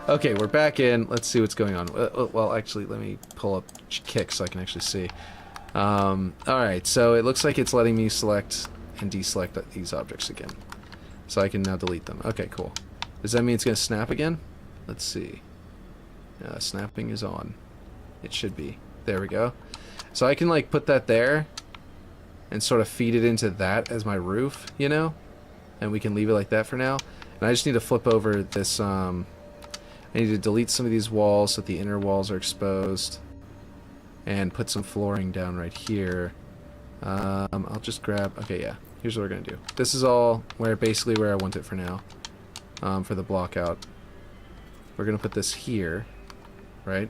Okay, we're back in. Let's see what's going on. Well, actually, let me pull up Kick so I can actually see. Alright, so it looks like it's letting me select and deselect these objects again. So I can now delete them. Okay, cool. Does that mean it's going to snap again? Let's see. Snapping is on. It should be. There we go. So I can like put that there and sort of feed it into that as my roof, you know? And we can leave it like that for now. And I just need to flip over this, I need to delete some of these walls so that the inner walls are exposed. And put some flooring down right here. I'll just grab, okay, yeah. Here's what we're going to do. This is all basically where I want it for now. For the block out. We're going to put this here, right?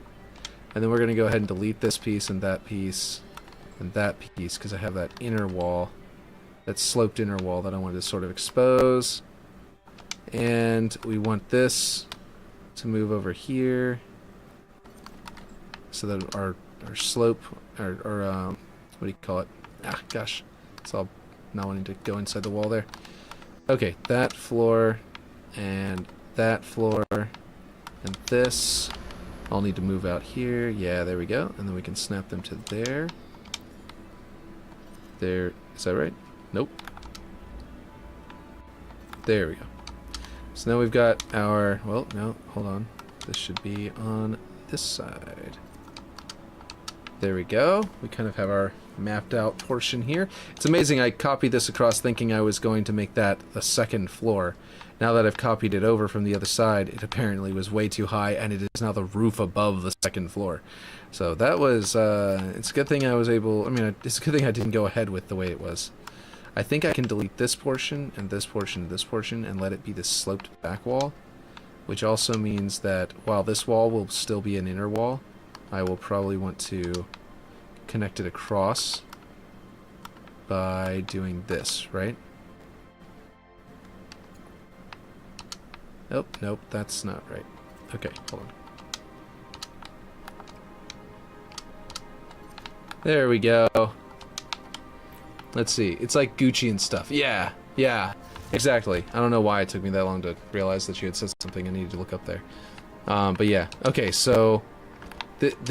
And then we're going to go ahead and delete this piece and that piece and that piece because I have that inner wall, that sloped inner wall that I wanted to sort of expose. And we want this to move over here so that our slope, or what do you call it? Ah, gosh, it's all not wanting to go inside the wall there. Okay, that floor and that floor and this all need to move out here. Yeah, there we go. And then we can snap them to there. There, is that right? Nope. There we go. So now we've got our, well, no, hold on. This should be on this side. There we go. We kind of have our mapped out portion here. It's amazing I copied this across thinking I was going to make that a second floor. Now that I've copied it over from the other side, it apparently was way too high and it is now the roof above the second floor. So that was, it's a good thing I was able, it's a good thing I didn't go ahead with the way it was. I think I can delete this portion and this portion and this portion and let it be this sloped back wall, which also means that while this wall will still be an inner wall, I will probably want to connect it across by doing this, right? Nope, nope, that's not right. Okay, hold on. There we go. Let's see. It's like Gucci and stuff. Yeah, yeah, exactly. I don't know why it took me that long to realize that you had said something I needed to look up there. But yeah, okay, so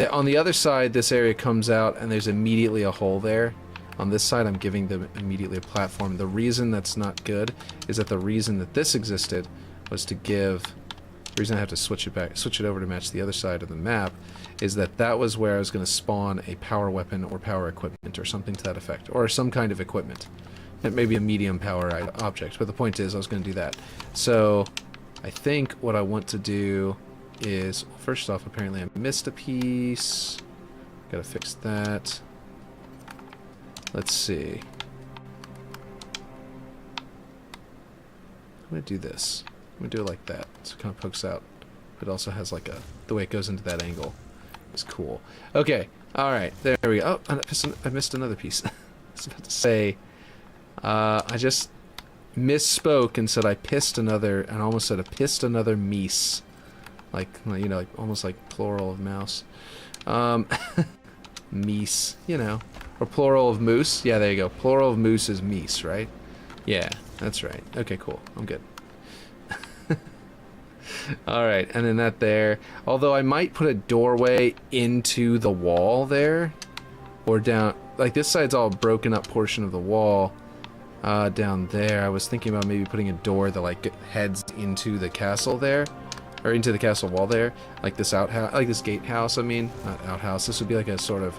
on the other side, this area comes out and there's immediately a hole there. On this side, I'm giving them immediately a platform. The reason that's not good is that the reason that this existed was to give, the reason I have to switch it over to match the other side of the map, is that was where I was going to spawn a power weapon or power equipment or something to that effect, or some kind of equipment. It may be a medium power object, but the point is I was going to do that. So I think what I want to do is, first off, apparently I missed a piece. Gotta fix that. Let's see. I'm gonna do this. I'm gonna do it like that, so it kind of pokes out. But it also has like the way it goes into that angle is cool. Okay, alright, there we go. Oh, I missed another piece. I was about to say, I just misspoke and said I pissed another, and I almost said I pissed another meese. Like, you know, like almost like plural of mouse. Meese, you know. Or plural of moose. Yeah, there you go. Plural of moose is meese, right? Yeah, that's right. Okay, cool. I'm good. Alright, and then that there. Although I might put a doorway into the wall there. Or down, like this side's all broken up portion of the wall. Down there, I was thinking about maybe putting a door that like heads into the castle there. or into the castle wall there, like this outhouse, like this gatehouse. I mean, not outhouse. This would be like a sort of,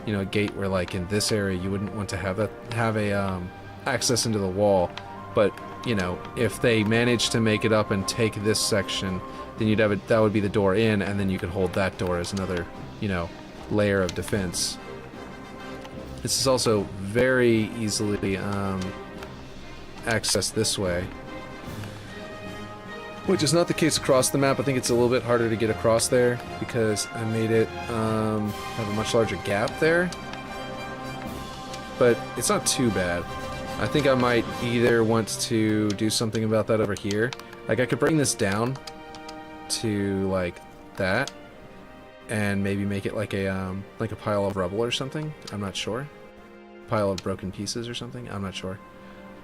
you know, a gate where like in this area you wouldn't want to have a access into the wall, but you know, if they managed to make it up and take this section, then you'd have it. That would be the door in, and then you could hold that door as another, you know, layer of defense. This is also very easily accessed this way, which is not the case across the map. I think it's a little bit harder to get across there because I made it have a much larger gap there, but it's not too bad. I think I might either want to do something about that over here. Like I could bring this down to like that, and maybe make it like a pile of rubble or something. I'm not sure. Pile of broken pieces or something. I'm not sure.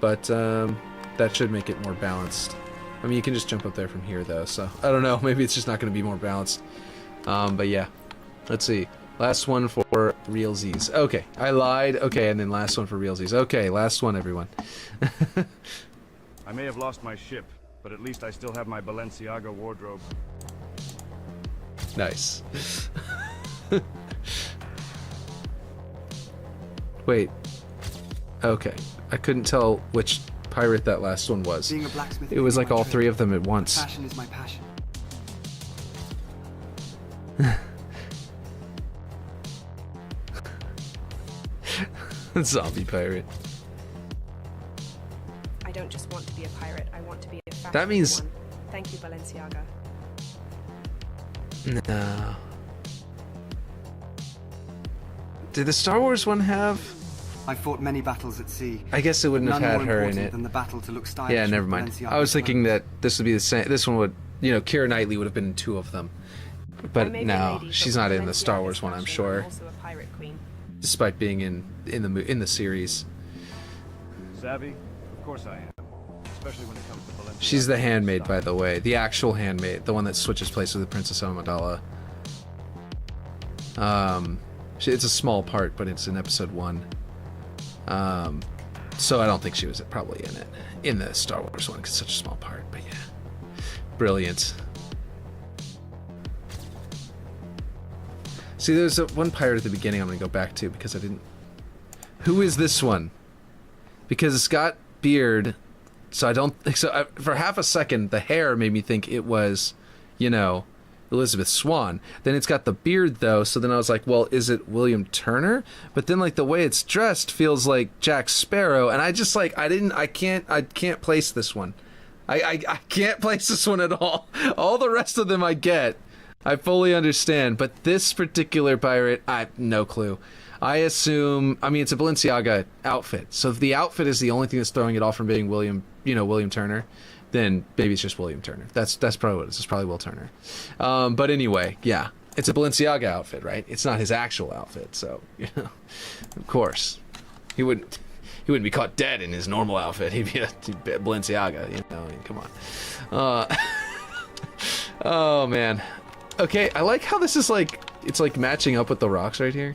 But that should make it more balanced. I mean, you can just jump up there from here though, so I don't know. Maybe it's just not going to be more balanced. But yeah, let's see. Last one for realsies. Okay, I lied. Okay, and then last one for realsies. Okay, last one, everyone. I may have lost my ship, but at least I still have my Balenciaga wardrobe. Nice. Wait. Okay, I couldn't tell which pirate that last one was. It was like all three of them at once. Passion is my passion. Zombie pirate. I don't just want to be a pirate, I want to be a fashionable That means... one. Thank you, Balenciaga. No. Did the Star Wars one have... I fought many battles at sea. I guess it wouldn't have had her in it. Than the battle to look stylish. Yeah, never mind. I was thinking that this would be the same. This one would, you know, Keira Knightley would have been in two of them. But no, she's not in the Star Wars one, I'm sure. Also a pirate queen. Despite being in the series. Savvy? Of course I am. Especially when it comes to Balenciaga. She's the handmaid, by the way. The actual handmaid. The one that switches places with Princess Amidala. It's a small part, but it's in episode 1. So I don't think she was probably in it. In the Star Wars one, because it's such a small part. But yeah. Brilliant. See, there's one pirate at the beginning I'm going to go back to because I didn't... Who is this one? Because it's got beard, so I don't... for half a second, the hair made me think it was, you know, Elizabeth Swann. Then it's got the beard, though, so then I was like, well, is it William Turner? But then, like, the way it's dressed feels like Jack Sparrow, and I just, like, I can't place this one. I can't place this one at all. All the rest of them I get. I fully understand, but this particular pirate, I have no clue. I assume, I mean, it's a Balenciaga outfit, so if the outfit is the only thing that's throwing it off from being William Turner, then maybe it's just William Turner. That's probably what it is. It's probably Will Turner. But anyway, yeah, it's a Balenciaga outfit, right? It's not his actual outfit, so you know, of course, he wouldn't be caught dead in his normal outfit. He'd be a Balenciaga, you know. I mean, come on. Oh man. Okay, I like how this is like, it's like matching up with the rocks right here.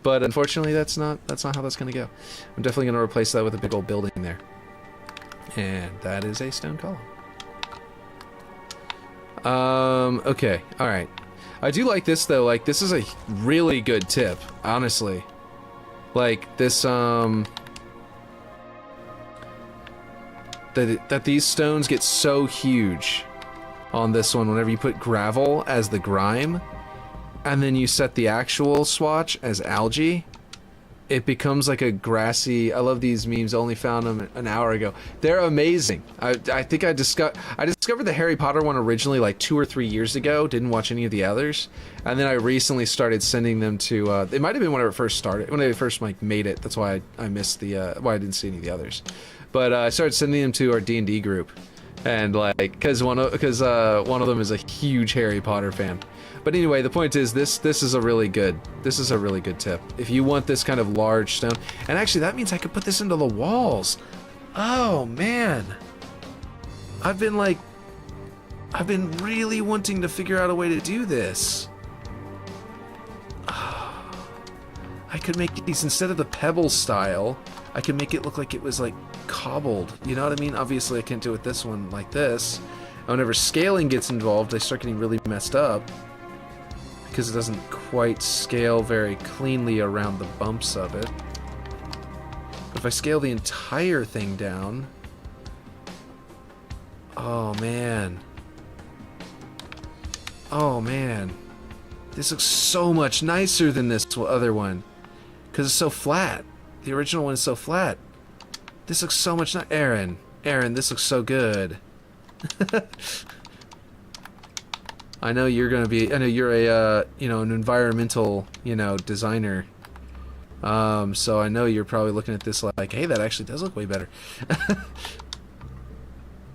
But unfortunately that's not how that's gonna go. I'm definitely gonna replace that with a big old building there. And that is a stone column. Okay, alright. I do like this though, like this is a really good tip, honestly. Like this, that these stones get so huge on this one whenever you put gravel as the grime and then you set the actual swatch as algae, it becomes like a grassy... I love these memes. I only found them an hour ago. They're amazing. I think I discovered the Harry Potter one originally like 2 or 3 years ago. Didn't watch any of the others, and then I recently started sending them to it might have been when I first started, when I first like made it. That's why I missed the why I didn't see any of the others, but I started sending them to our D&D group. And like, because one of them is a huge Harry Potter fan. But anyway, the point is this is a really good tip. If you want this kind of large stone, and actually that means I could put this into the walls. Oh man, I've been really wanting to figure out a way to do this. I could make these, instead of the pebble style, I could make it look like it was like cobbled, you know what I mean? Obviously I can't do it with this one like this, Whenever scaling gets involved, they start getting really messed up because it doesn't quite scale very cleanly around the bumps of it. But if I scale the entire thing down... Oh, man. Oh, man. This looks so much nicer than this other one. Because it's so flat. The original one is so flat. This looks so much nicer. Aaron, this looks so good. I know you're gonna be. I know you're a an environmental designer. So I know you're probably looking at this like, hey, that actually does look way better.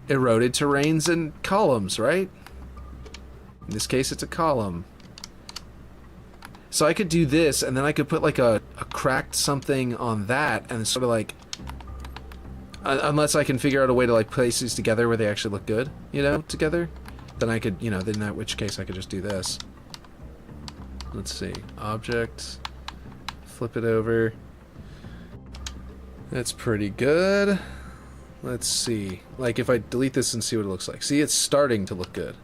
Eroded terrains and columns, right? In this case, it's a column. So I could do this, and then I could put like a cracked something on that, and sort of like. Unless I can figure out a way to like place these together where they actually look good, together, then I could, then in which case I could just do this. Let's see, object, flip it over. That's pretty good. Let's see, like if I delete this and see what it looks like. See, it's starting to look good,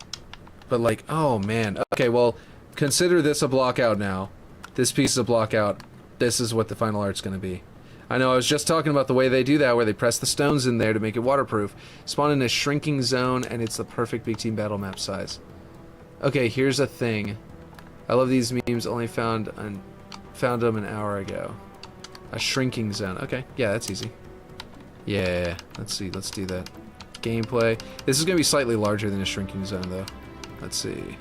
but like, oh man, okay, well, consider this a block out now. This piece is a block out. This is what the final art's going to be. I know, I was just talking about the way they do that, where they press the stones in there to make it waterproof. Spawn in a shrinking zone, and it's the perfect big team battle map size. Okay, here's a thing. I love these memes, only found them an hour ago. A shrinking zone. Okay, yeah, that's easy. Yeah, let's see, let's do that. Gameplay. This is going to be slightly larger than a shrinking zone, though. Let's see.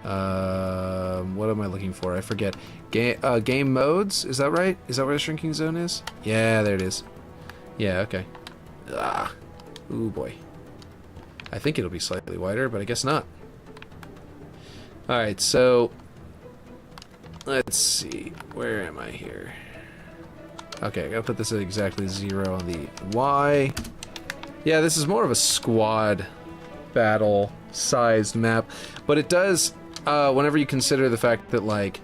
What am I looking for? I forget. Game modes? Is that right? Is that where the shrinking zone is? Yeah, there it is. Yeah, okay. Ah. Ooh, boy. I think it'll be slightly wider, but I guess not. Alright, so... Let's see. Where am I here? Okay, I gotta put this at exactly 0 on the Y. Yeah, this is more of a squad battle-sized map, but it does... whenever you consider the fact that, like,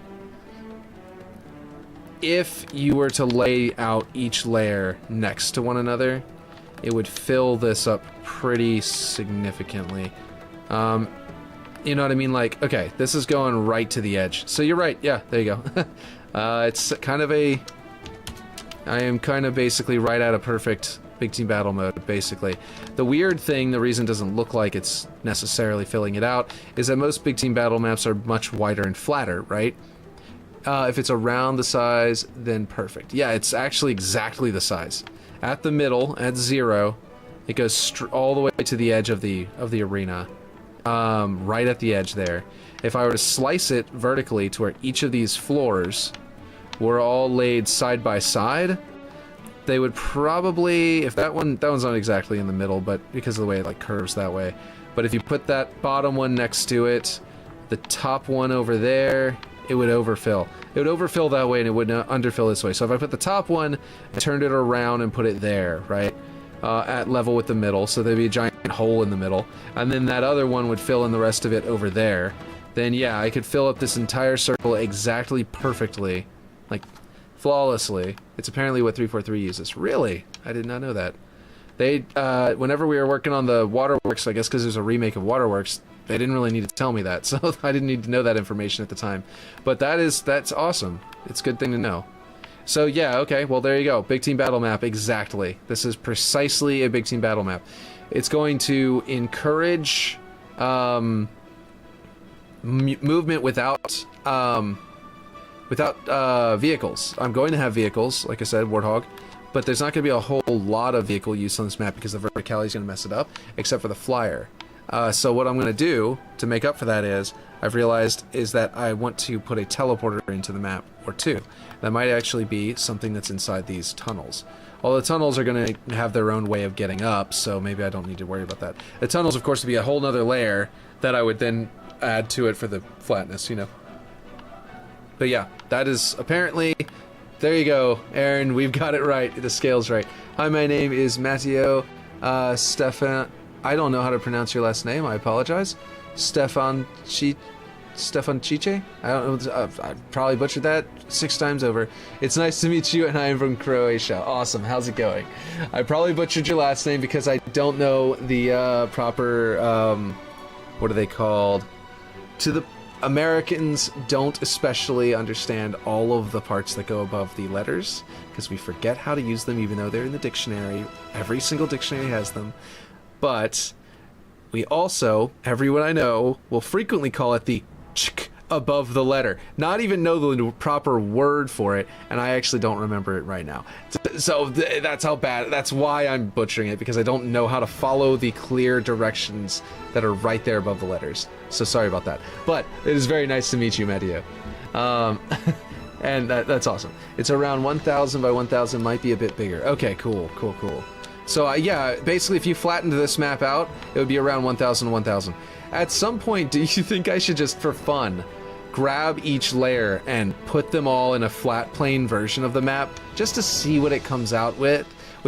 if you were to lay out each layer next to one another, it would fill this up pretty significantly. You know what I mean? Like, okay, this is going right to the edge. So you're right, yeah, there you go. It's kind of a... I am kind of basically right out of perfect big team battle mode, basically. The weird thing, the reason it doesn't look like it's necessarily filling it out, is that most big team battle maps are much wider and flatter, right? If it's around the size, then perfect. Yeah, it's actually exactly the size. At the middle, at 0, it goes all the way to the edge of the arena. Right at the edge there. If I were to slice it vertically to where each of these floors were all laid side by side, they would probably, if that one's not exactly in the middle, but because of the way it like curves that way. But if you put that bottom one next to it, the top one over there, it would overfill. It would overfill that way and it would underfill this way. So if I put the top one and turned it around and put it there, right, at level with the middle, so there'd be a giant hole in the middle, and then that other one would fill in the rest of it over there, then yeah, I could fill up this entire circle exactly perfectly, like flawlessly. It's apparently what 343 uses. Really? I did not know that. They, whenever we were working on the Waterworks, I guess because there's a remake of Waterworks, they didn't really need to tell me that, so I didn't need to know that information at the time. But that's awesome. It's a good thing to know. So yeah, okay, well there you go. Big team battle map, exactly. This is precisely a big team battle map. It's going to encourage movement without vehicles. I'm going to have vehicles, like I said, Warthog, but there's not going to be a whole lot of vehicle use on this map because the verticality is going to mess it up, except for the flyer. So what I'm going to do to make up for that is, I've realized, is that I want to put a teleporter into the map, or two. That might actually be something that's inside these tunnels. All the tunnels are going to have their own way of getting up, so maybe I don't need to worry about that. The tunnels, of course, would be a whole nother layer that I would then add to it for the flatness, you know. But yeah, that is apparently... There you go, Aaron, we've got it right. The scale's right. Hi, my name is Matteo Stefan... I don't know how to pronounce your last name, I apologize. Stefan Stefanchiche? I don't know. I probably butchered that 6 times over. It's nice to meet you, and I am from Croatia. Awesome. How's it going? I probably butchered your last name because I don't know the proper, what are they called? To the Americans don't especially understand all of the parts that go above the letters because we forget how to use them even though they're in the dictionary. Every single dictionary has them. But we also, everyone I know, will frequently call it the ch above the letter. Not even know the proper word for it, and I actually don't remember it right now. So that's how bad, that's why I'm butchering it, because I don't know how to follow the clear directions that are right there above the letters. So sorry about that. But it is very nice to meet you, Medio. And that's awesome. It's around 1,000 by 1,000, might be a bit bigger. Okay, cool. So yeah, basically if you flattened this map out, it would be around 1,000 to 1,000. At some point, do you think I should just, for fun, grab each layer and put them all in a flat plane version of the map just to see what it comes out with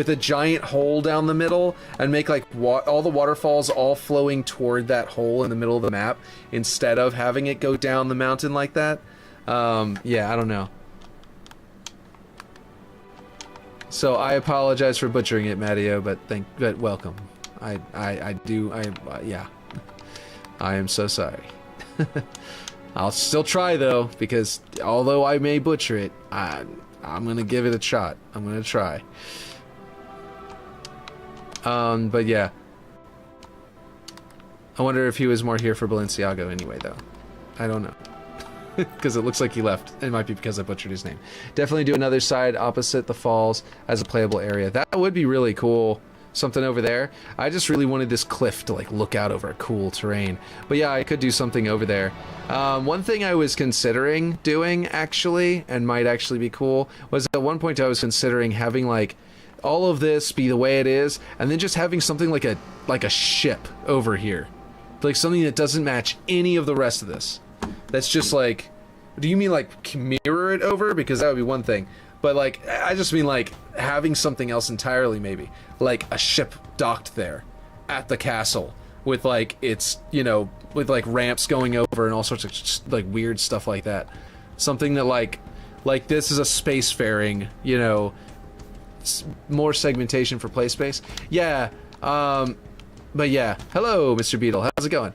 a giant hole down the middle and make like all the waterfalls all flowing toward that hole in the middle of the map instead of having it go down the mountain like that? Yeah, I don't know. So I apologize for butchering it, Matteo, but welcome. Yeah. I am so sorry. I'll still try though, because although I may butcher it, I'm gonna give it a shot. I'm gonna try. But yeah. I wonder if he was more here for Balenciago anyway, though. I don't know. Because it looks like he left. It might be because I butchered his name. Definitely do another side opposite the falls as a playable area. That would be really cool. Something over there. I just really wanted this cliff to like look out over a cool terrain. But yeah, I could do something over there. One thing I was considering doing actually, and might actually be cool, was at one point I was considering having like all of this be the way it is, and then just having something like a ship over here. Like something that doesn't match any of the rest of this. That's just like, do you mean like mirror it over? Because that would be one thing. But like, I just mean like having something else entirely, maybe. Like a ship docked there at the castle with like its, you know, with like ramps going over and all sorts of like weird stuff like that. Something that like this is a spacefaring, you know, more segmentation for play space. Yeah, but yeah. Hello, Mr. Beetle. How's it going?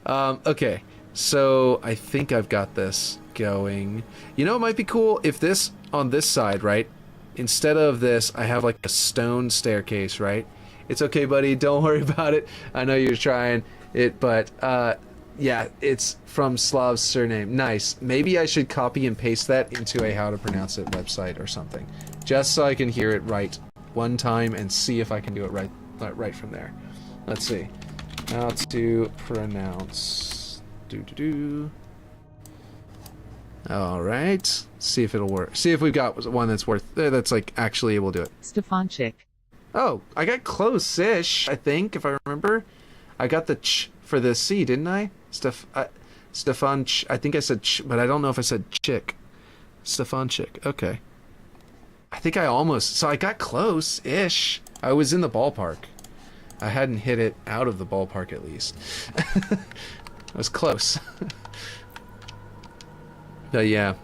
Okay. So I think I've got this going. You know, it might be cool if this on this side, right? Instead of this, I have like a stone staircase, right? It's okay, buddy. Don't worry about it. I know you're trying it, but yeah, it's from Slav's surname. Nice. Maybe I should copy and paste that into a how to pronounce it website or something, just so I can hear it right one time and see if I can do it right from there. Let's see. How to pronounce. All right. See if it'll work. See if we've got one that's that's like actually able to do it. Stefanchik. Oh, I got close-ish, I think, if I remember. I got the ch for the C, didn't I? Stefan, I think I said ch, but I don't know if I said chick. Stefanchik. Okay. I think I almost, so I got close-ish. I was in the ballpark. I hadn't hit it out of the ballpark at least. I was close. But yeah.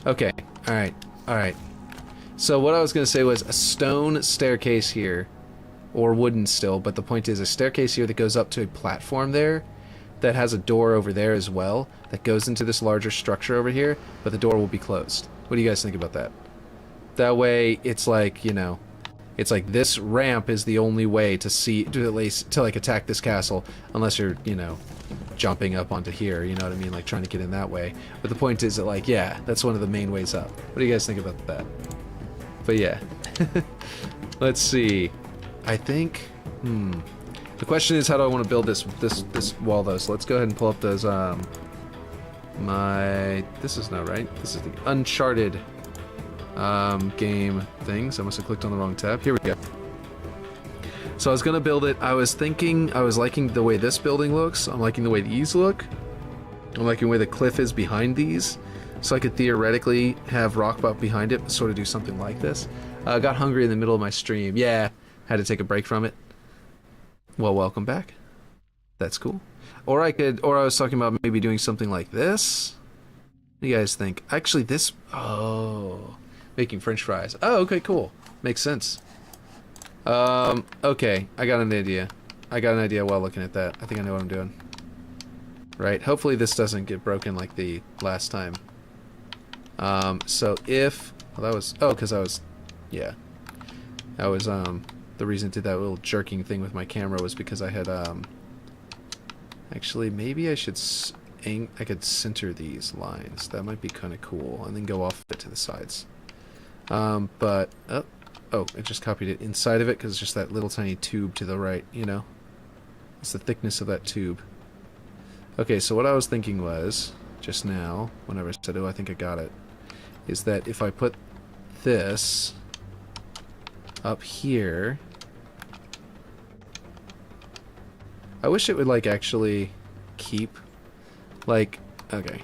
Okay, alright. So what I was going to say was a stone staircase here, or wooden still, but the point is a staircase here that goes up to a platform there, that has a door over there as well, that goes into this larger structure over here, but the door will be closed. What do you guys think about that? That way, it's like, you know, it's like this ramp is the only way to like attack this castle, unless you're, you know, jumping up onto here, you know what I mean, like trying to get in that way. But the point is that, like, yeah, that's one of the main ways up. What do you guys think about that? But yeah. Let's see. I think, the question is, how do I want to build this wall though? So let's go ahead and pull up those, this is not right. This is the Uncharted game things. I must have clicked on the wrong tab. Here we go. So I was gonna build it. I was thinking, I was liking the way this building looks. I'm liking the way these look. I'm liking the way the cliff is behind these. So I could theoretically have rock butt behind it, sort of do something like this. Got hungry in the middle of my stream. Yeah, had to take a break from it. Well, welcome back. That's cool. Or I was talking about maybe doing something like this. What do you guys think? Actually, this... Oh. Making French fries. Oh, okay, cool. Makes sense. Okay. I got an idea. While looking at that. I think I know what I'm doing. Right. Hopefully this doesn't get broken like the last time. So if... Well, that was... Oh, because I was... Yeah. That was, the reason I did that little jerking thing with my camera was because I had, Actually, maybe I should... I could center these lines. That might be kind of cool. And then go off it to the sides. But... Oh, I just copied it inside of it because it's just that little tiny tube to the right, you know? It's the thickness of that tube. Okay, so what I was thinking was, just now, whenever I said, oh, I think I got it, is that if I put this up here... I wish it would, like, actually keep, like, okay.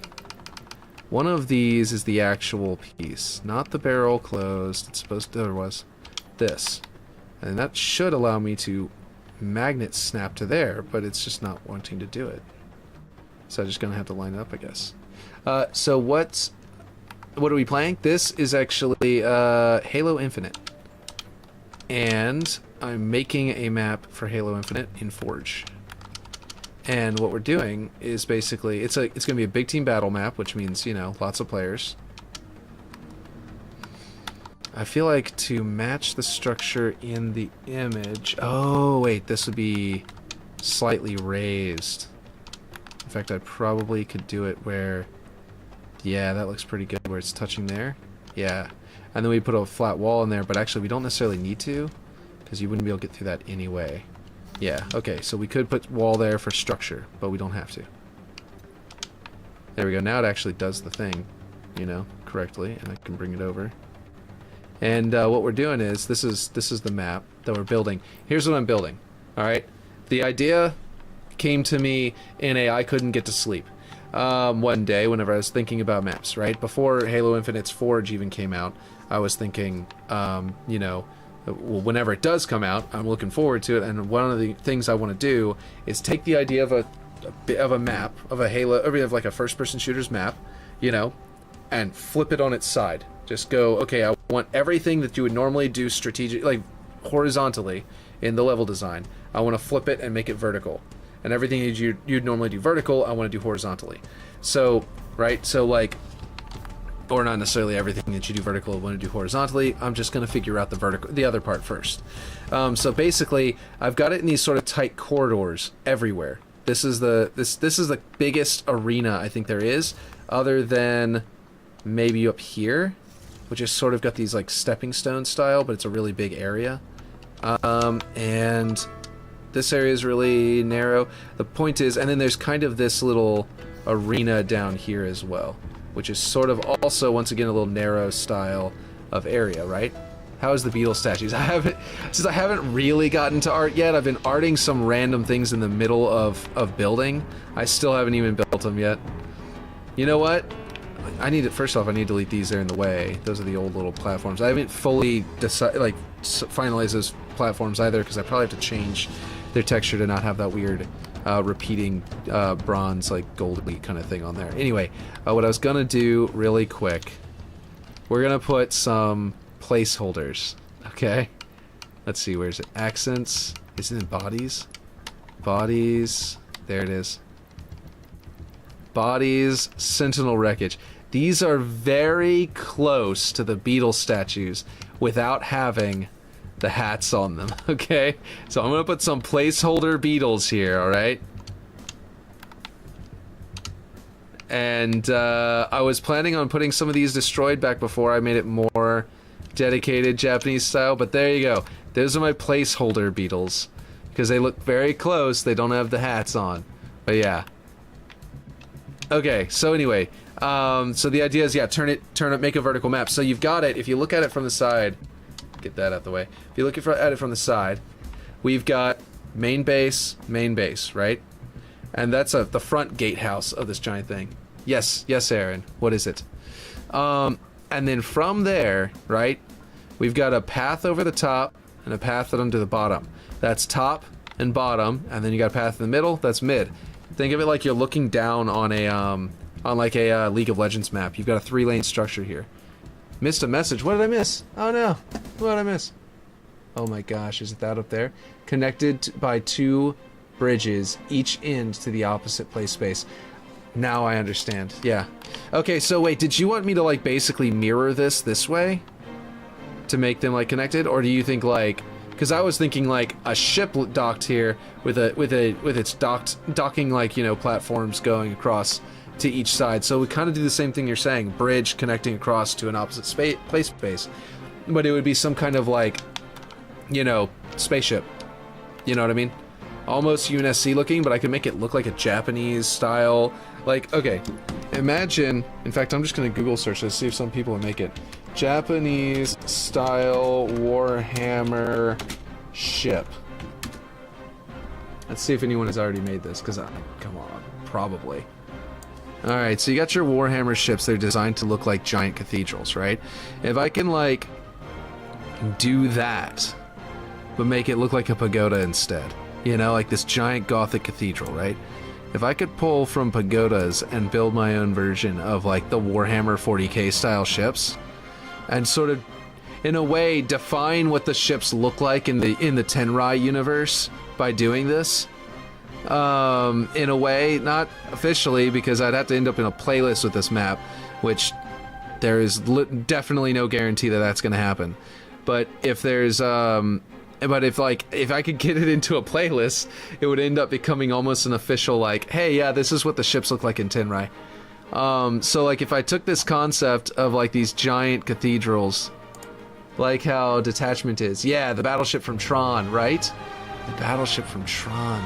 One of these is the actual piece, not the barrel closed. It's supposed to, there was this. And that should allow me to magnet snap to there, but it's just not wanting to do it. So I'm just gonna have to line it up, I guess. So what are we playing? This is actually Halo Infinite. And I'm making a map for Halo Infinite in Forge. And what we're doing is basically, it's going to be a big team battle map, which means, you know, lots of players. I feel like to match the structure in the image... Oh, wait, this would be slightly raised. In fact, I probably could do it where... Yeah, that looks pretty good, where it's touching there. Yeah. And then we put a flat wall in there, but actually we don't necessarily need to, because you wouldn't be able to get through that anyway. Yeah, okay, so we could put wall there for structure, but we don't have to. There we go, now it actually does the thing, you know, correctly, and I can bring it over. And what we're doing is, this is the map that we're building. Here's what I'm building, alright? The idea came to me in I couldn't get to sleep. One day, whenever I was thinking about maps, right? Before Halo Infinite's Forge even came out, I was thinking, you know, well, whenever it does come out, I'm looking forward to it, and one of the things I want to do is take the idea of a map, of a Halo, or of like a first-person shooter's map, you know, and flip it on its side. Just go, okay, I want everything that you would normally do strategic, like horizontally in the level design. I want to flip it and make it vertical, and everything you'd normally do vertical, I want to do horizontally. So, right, so like. Or not necessarily everything that you do vertical I want to do horizontally. I'm just going to figure out the other part first. So basically, I've got it in these sort of tight corridors everywhere. This is the biggest arena I think there is, other than maybe up here, which is sort of got these like stepping stone style, but it's a really big area. And this area is really narrow. The point is, and then there's kind of this little arena down here as well, which is sort of also, once again, a little narrow style of area, right? How is the beetle statues? Since I haven't really gotten to art yet, I've been arting some random things in the middle of building. I still haven't even built them yet. You know what? First off, I need to delete these, they're in the way. Those are the old little platforms. I haven't fully finalized those platforms either, because I probably have to change their texture to not have that weird repeating bronze, like goldy kind of thing on there. Anyway, what I was gonna do really quick, we're gonna put some placeholders. Okay, let's see, where's it? Accents. Is it in bodies? Bodies. There it is. Bodies. Sentinel wreckage. These are very close to the beetle statues without having the hats on them, okay? So I'm gonna put some placeholder beetles here, alright? And I was planning on putting some of these destroyed back before I made it more dedicated Japanese style, but there you go. Those are my placeholder beetles. Because they look very close, they don't have the hats on. But yeah. Okay, so anyway, so the idea is, yeah, turn it, make a vertical map. So you've got it, if you look at it from the side, get that out the way. If you look at it from the side, we've got main base, right? And that's the front gatehouse of this giant thing. Yes, Aaron. What is it? And then from there, right, we've got a path over the top and a path under the bottom. That's top and bottom, and then you got a path in the middle. That's mid. Think of it like you're looking down on a on like a League of Legends map. You've got a 3-lane structure here. Missed a message. What did I miss? Oh no. What did I miss? Oh my gosh, is it that up there? Connected by 2 bridges, each end to the opposite play space. Now I understand. Yeah. Okay, so wait, did you want me to like basically mirror this way? To make them like connected? Or do you think like, because I was thinking like a ship docked here with its docking like, you know, platforms going across to each side. So we kind of do the same thing you're saying, bridge connecting across to an opposite play space. But it would be some kind of like, you know, spaceship. You know what I mean? Almost UNSC looking, but I could make it look like a Japanese style. Like, okay, imagine, in fact, I'm just gonna Google search this, see if some people will make it. Japanese style Warhammer ship. Let's see if anyone has already made this, because come on, probably. Alright, so you got your Warhammer ships. They're designed to look like giant cathedrals, right? If I can, like, do that, but make it look like a pagoda instead. You know, like this giant Gothic cathedral, right? If I could pull from pagodas and build my own version of, like, the Warhammer 40k style ships, and sort of, in a way, define what the ships look like in the Tenrai universe by doing this. In a way, not officially, because I'd have to end up in a playlist with this map, which there is definitely no guarantee that that's going to happen. But if there's, if I could get it into a playlist, it would end up becoming almost an official, like, hey, yeah, this is what the ships look like in Tenrai. So, like, if I took this concept of, like, these giant cathedrals, like how Detachment is, yeah, the battleship from Tron, right? The battleship from Tron,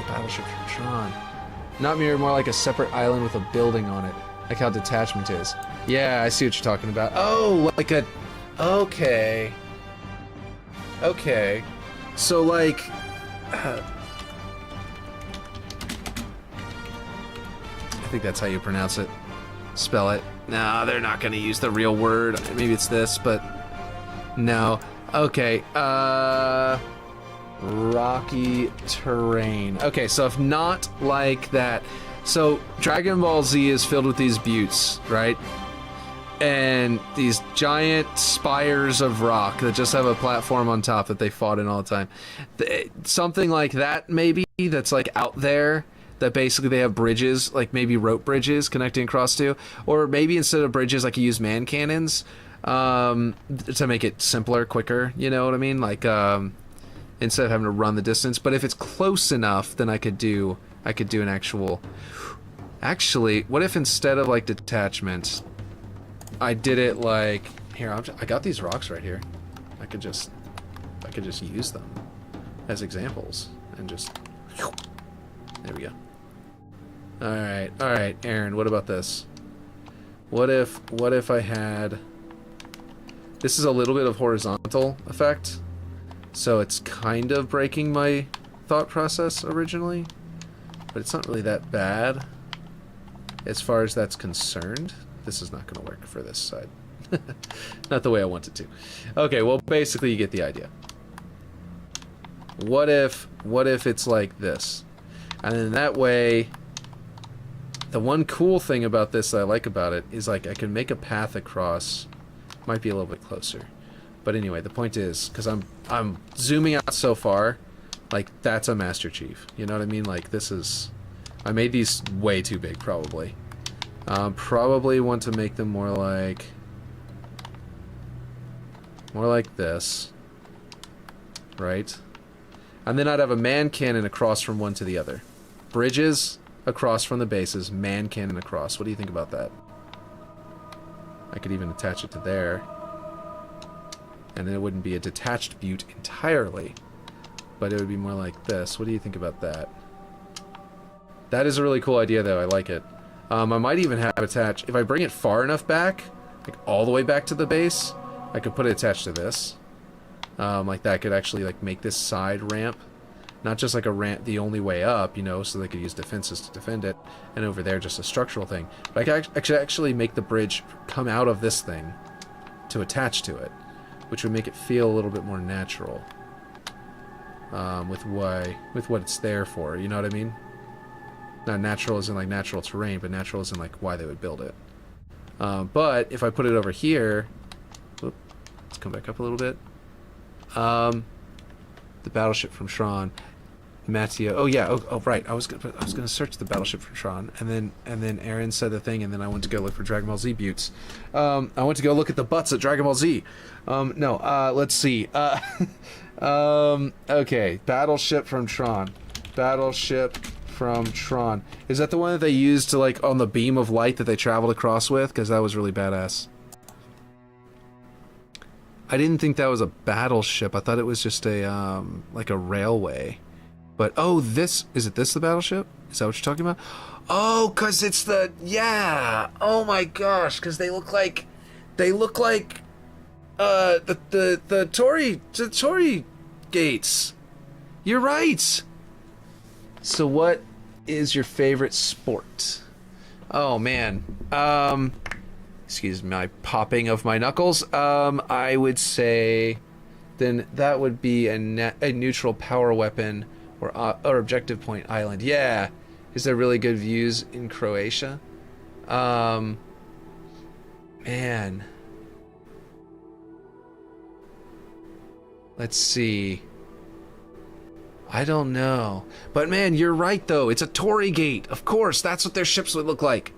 Not mirror, more like a separate island with a building on it, like how Detachment is. Yeah, I see what you're talking about. Oh, like a... Okay. Okay. So, like... I think that's how you pronounce it. Spell it. No, they're not going to use the real word. Maybe it's this, but... No. Okay, rocky terrain. Okay, so if not like that... So, Dragon Ball Z is filled with these buttes, right? And these giant spires of rock that just have a platform on top that they fought in all the time. Something like that, maybe, that's like out there, that basically they have bridges, like maybe rope bridges connecting across to. Or maybe instead of bridges, I could use man cannons to make it simpler, quicker, you know what I mean? Like, instead of having to run the distance. But if it's close enough, then I could do an actual... Actually, what if instead of, like, Detachment... I did it like here. I got these rocks right here. I could just use them as examples and just there we go. All right, Aaron. What about this? What if I had? This is a little bit of horizontal effect, so it's kind of breaking my thought process originally, but it's not really that bad as far as that's concerned. This is not going to work for this side. Not the way I want it to. Okay, well, basically you get the idea. What if it's like this? And then that way, the one cool thing about this that I like about it is, like, I can make a path across. Might be a little bit closer. But anyway, the point is, because I'm zooming out so far, like, that's a Master Chief. You know what I mean? Like, this is... I made these way too big, probably. Probably want to make them more like this, right? And then I'd have a man cannon across from one to the other. Bridges across from the bases, man cannon across. What do you think about that? I could even attach it to there. And then it wouldn't be a detached butte entirely, but it would be more like this. What do you think about that? That is a really cool idea, though. I like it. I might even have it attached, if I bring it far enough back, like all the way back to the base, I could put it attached to this. Like that could actually, like, make this side ramp, not just like a ramp the only way up, you know, so they could use defenses to defend it, and over there just a structural thing. But I could actually make the bridge come out of this thing to attach to it, which would make it feel a little bit more natural, with what it's there for, you know what I mean? Not natural as in like natural terrain, but natural as in like why they would build it. But if I put it over here, whoop, let's come back up a little bit. The battleship from Tron, Matteo. Oh yeah. Oh right. I was gonna search the battleship from Tron, and then Aaron said the thing, and then I went to go look for Dragon Ball Z buttes. I went to go look at the butts at Dragon Ball Z. No. Let's see. Okay. Battleship from Tron. Battleship from Tron. Is that the one that they used to like on the beam of light that they traveled across with? Because that was really badass. I didn't think that was a battleship. I thought it was just a like a railway. But oh, this is it. This the battleship? Is that what you're talking about? Oh, cause it's the Oh my gosh, cause they look like the Tory gates. You're right. So what is your favorite sport? Oh man. Excuse my popping of my knuckles. I would say then that would be a neutral power weapon or objective point island. Yeah. Is there really good views in Croatia? Man. Let's see. I don't know. But man, you're right though. It's a Tory gate. Of course, that's what their ships would look like.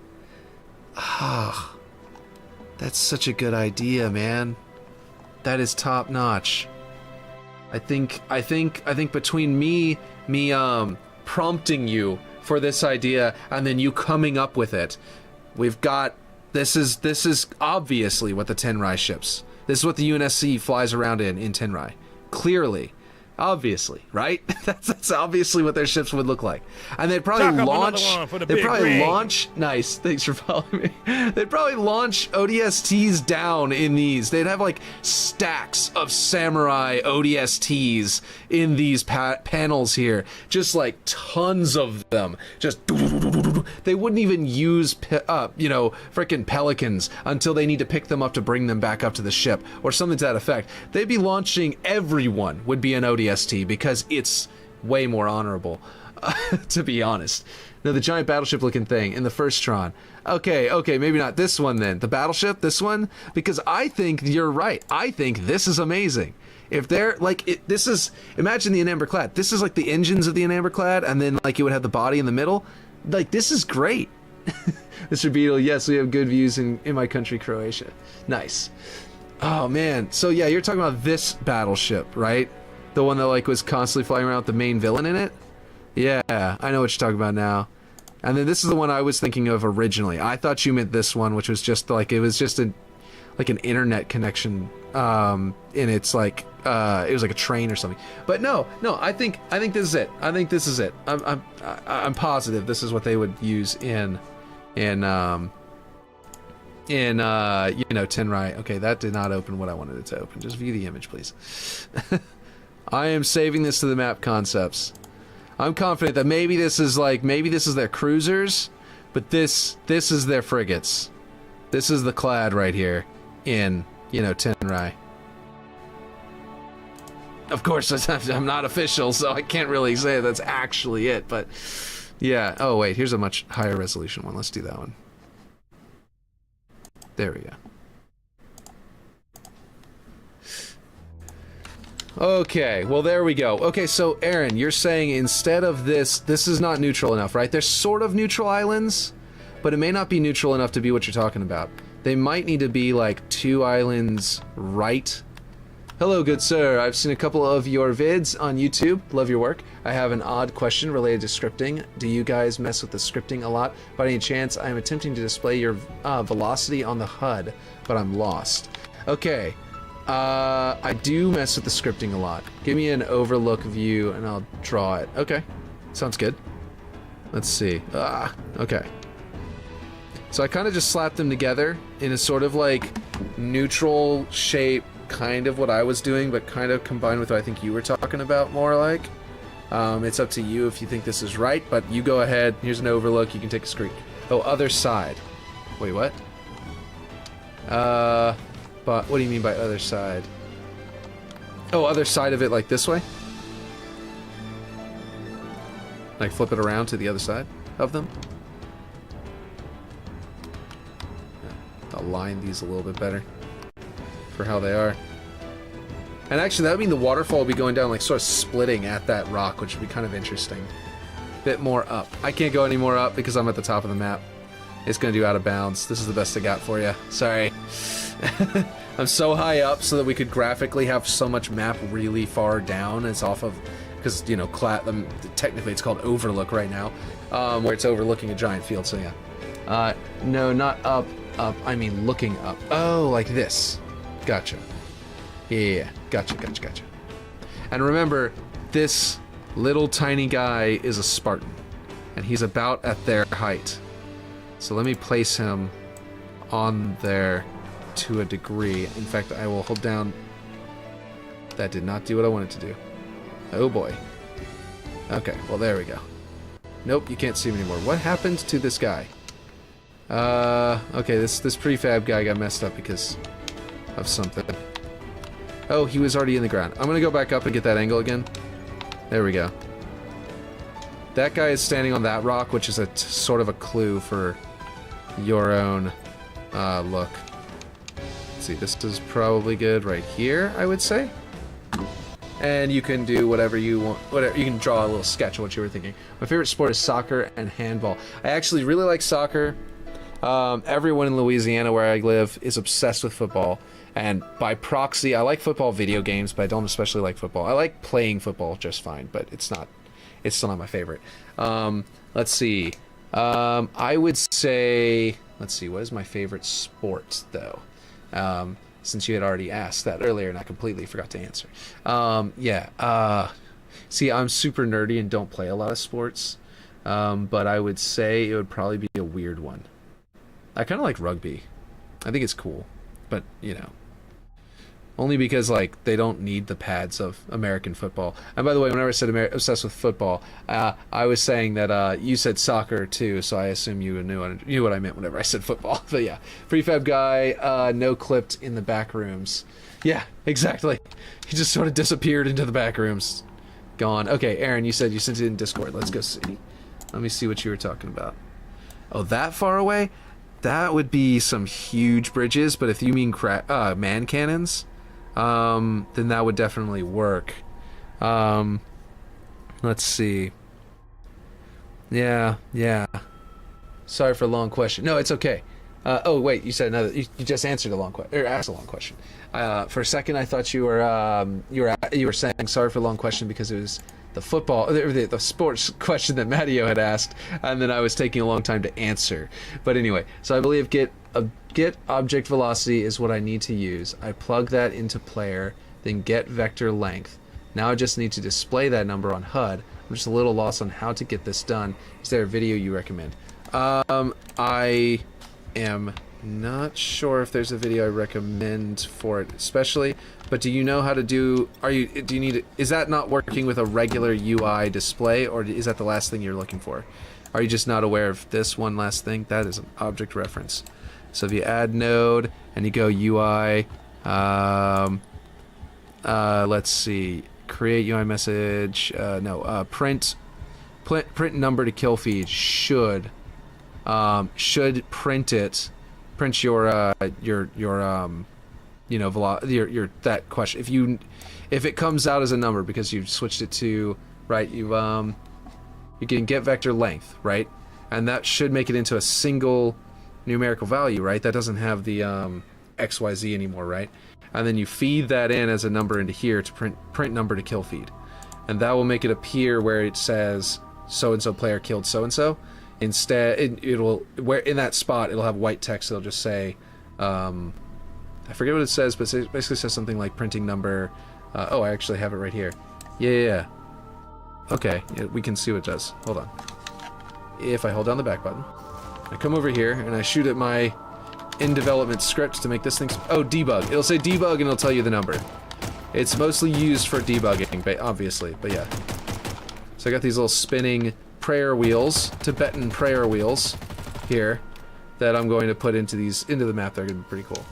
Ah. That's such a good idea, man. That is top notch. I think between me prompting you for this idea and then you coming up with it, we've got this is obviously what the Tenrai ships. This is what the UNSC flies around in Tenrai. Clearly. Obviously, right? That's obviously what their ships would look like. And they'd probably launch nice, thanks for following me. They'd probably launch ODSTs down in these. They'd have like stacks of samurai ODSTs in these panels here. Just like tons of them. Just they wouldn't even use frickin' pelicans until they need to pick them up to bring them back up to the ship or something to that effect. They'd be launching, everyone would be an ODST because it's way more honorable, to be honest. Now, the giant battleship looking thing in the first Tron. Okay, maybe not this one then. The battleship, this one? Because I think you're right. I think this is amazing. If they're like, this is, imagine the Enamberclad. This is like the engines of the Enamberclad, and then like it would have the body in the middle. Like, this is great. Mr. Beetle, yes, we have good views in my country, Croatia. Nice. Oh, man. So, yeah, you're talking about this battleship, right? The one that like was constantly flying around with the main villain in it? Yeah, I know what you're talking about now. And then this is the one I was thinking of originally. I thought you meant this one, which was just like, it was just an internet connection. And it's like, it was like a train or something. But no, I think this is it. I think this is it. I'm positive this is what they would use in Tenrai. Okay, that did not open what I wanted it to open. Just view the image, please. I am saving this to the map concepts. I'm confident that maybe this is their cruisers, but this is their frigates. This is the clad right here in, Tenrai. Of course, I'm not official, so I can't really say that's actually it, but yeah. Oh wait, here's a much higher resolution one. Let's do that one. There we go. Okay, well there we go. Okay, so Aaron, you're saying instead of this is not neutral enough, right? They're sort of neutral islands, but it may not be neutral enough to be what you're talking about. They might need to be like 2 islands right. Hello, good sir. I've seen a couple of your vids on YouTube. Love your work. I have an odd question related to scripting. Do you guys mess with the scripting a lot? By any chance, I am attempting to display your velocity on the HUD, but I'm lost. Okay. I do mess with the scripting a lot. Give me an overlook view and I'll draw it. Okay, sounds good. Let's see. Okay. So I kind of just slapped them together in a sort of like neutral shape, kind of what I was doing, but kind of combined with what I think you were talking about more like. It's up to you if you think this is right, but you go ahead. Here's an overlook. You can take a screen. Oh, other side. Wait, what? But what do you mean by other side? Oh, other side of it, like this way? Like flip it around to the other side? of them. I'll line these a little bit better for how they are. And actually, that would mean the waterfall will be going down, like, sort of splitting at that rock, which would be kind of interesting. Bit more up. I can't go any more up because I'm at the top of the map. It's going to do out of bounds. This is the best I got for you. Sorry. I'm so high up so that we could graphically have so much map really far down. It's off of, because, you know, technically it's called Overlook right now, where it's overlooking a giant field, so yeah. No, not up, I mean looking up. Oh, like this. Gotcha. Yeah, gotcha. And remember, this little tiny guy is a Spartan, and he's about at their height. So let me place him on there to a degree. In fact, I will hold down. That did not do what I wanted to do. Oh boy. Okay, well there we go. Nope, you can't see him anymore. What happened to this guy? Okay, this prefab guy got messed up because of something. Oh, he was already in the ground. I'm gonna go back up and get that angle again. There we go. That guy is standing on that rock, which is a sort of a clue for your own look. Let's see, this is probably good right here, I would say. And you can do whatever you want. Whatever, you can draw a little sketch of what you were thinking. My favorite sport is soccer and handball. I actually really like soccer. Everyone in Louisiana where I live is obsessed with football. And by proxy, I like football video games, but I don't especially like football. I like playing football just fine, but it's still not my favorite. Let's see. I would say, let's see, what is my favorite sport, though? Since you had already asked that earlier and I completely forgot to answer. See, I'm super nerdy and don't play a lot of sports, but I would say it would probably be a weird one. I kind of like rugby. I think it's cool, but, you know, only because, like, they don't need the pads of American football. And by the way, whenever I said obsessed with football, I was saying that you said soccer too, so I assume you knew what I meant whenever I said football. But yeah, prefab guy, no clipped in the back rooms. Yeah, exactly. He just sort of disappeared into the back rooms. Gone. Okay, Aaron, you said you sent it in Discord. Let's go see. Let me see what you were talking about. Oh, that far away? That would be some huge bridges, but if you mean man cannons, then that would definitely work. Let's see. Yeah. Sorry for a long question. No, it's okay. Oh wait, you said another. You just answered a long question, or asked a long question. For a second, I thought you were saying sorry for a long question because it was the football, the sports question that Matteo had asked, and then I was taking a long time to answer. But anyway, so I believe get object velocity is what I need to use. I plug that into player, then get vector length. Now I just need to display that number on HUD. I'm just a little lost on how to get this done. Is there a video you recommend? I am not sure if there's a video I recommend for it especially, but do you know how to do, is that not working with a regular UI display, or is that the last thing you're looking for? Are you just not aware of this one last thing? That is an object reference. So if you add node and you go UI, let's see, create UI message, print number to kill feed should print your that question. If it comes out as a number because you've switched it to, right, you can get vector length, right, and that should make it into a single numerical value, right? That doesn't have the XYZ anymore, right? And then you feed that in as a number into here to print number to kill feed, and that will make it appear where it says so and so player killed so and so. Instead, where in that spot it'll have white text. It'll just say, I forget what it says, but it basically says something like printing number. Oh, I actually have it right here. Yeah. Okay, we can see what it does. Hold on. If I hold down the back button, I come over here and I shoot at my in development script to make this thing. Oh, debug. It'll say debug and it'll tell you the number. It's mostly used for debugging, obviously, but yeah. So I got these little spinning prayer wheels, Tibetan prayer wheels here that I'm going to put into the map. They're going to be pretty cool.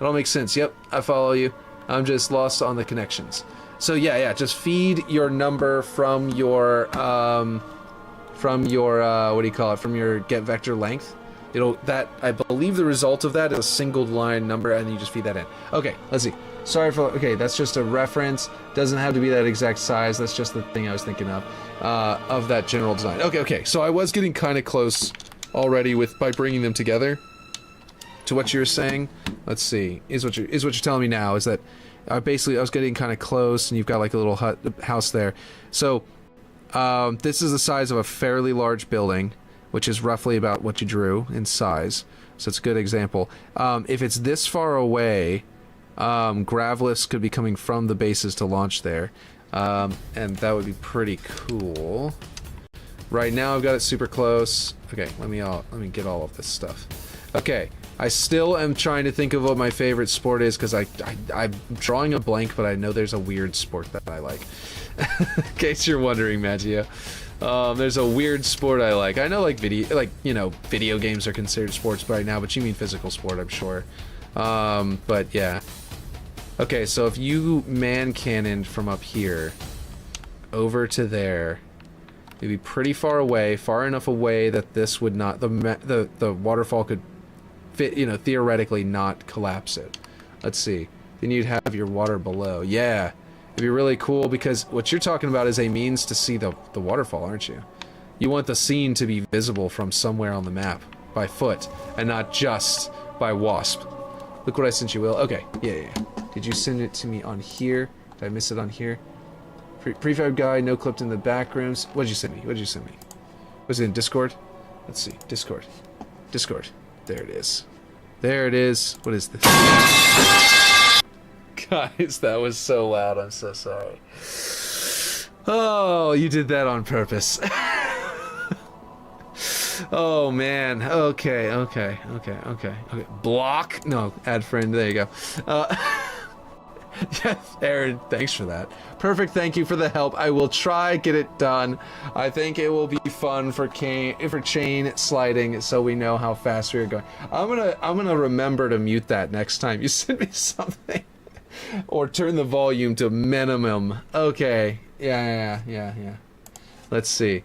It all makes sense. Yep, I follow you. I'm just lost on the connections. So yeah, just feed your number from your from your what do you call it? From your get vector length. I believe the result of that is a single line number, and you just feed that in. Okay, let's see. Sorry for, okay, that's just a reference. Doesn't have to be that exact size. That's just the thing I was thinking of that general design. Okay, so I was getting kind of close already by bringing them together to what you're saying. Let's see, is what you're telling me now is that basically I was getting kind of close, and you've got like a little house there. So this is the size of a fairly large building, which is roughly about what you drew in size. So it's a good example. If it's this far away, grav lifts could be coming from the bases to launch there, and that would be pretty cool. Right now I've got it super close. Okay, let me get all of this stuff. Okay, I still am trying to think of what my favorite sport is, because I'm drawing a blank, but I know there's a weird sport that I like. In case you're wondering, Maggio. There's a weird sport I like. I know video games are considered sports right now, but you mean physical sport, I'm sure. But yeah. Okay, so if you man cannon from up here over to there, it'd be pretty far away, far enough away that this would not, the waterfall could fit, theoretically not collapse it. Let's see. Then you'd have your water below. Yeah. It'd be really cool, because what you're talking about is a means to see the waterfall, aren't you? You want the scene to be visible from somewhere on the map by foot and not just by WASP. Look what I sent you, Will. Okay, yeah. Did you send it to me on here? Did I miss it on here? Prefab guy, no clipped in the back rooms. What did you send me? Was it in Discord? Let's see. Discord. There it is. What is this? Guys, that was so loud. I'm so sorry. Oh, you did that on purpose. Oh, man. Okay. Block? No, add friend. There you go. Yes, Aaron, thanks for that. Perfect, thank you for the help. I will try get it done. I think it will be fun for chain sliding, so we know how fast we are going. I'm gonna remember to mute that next time you send me something. Or turn the volume to minimum. Okay. Yeah. Let's see.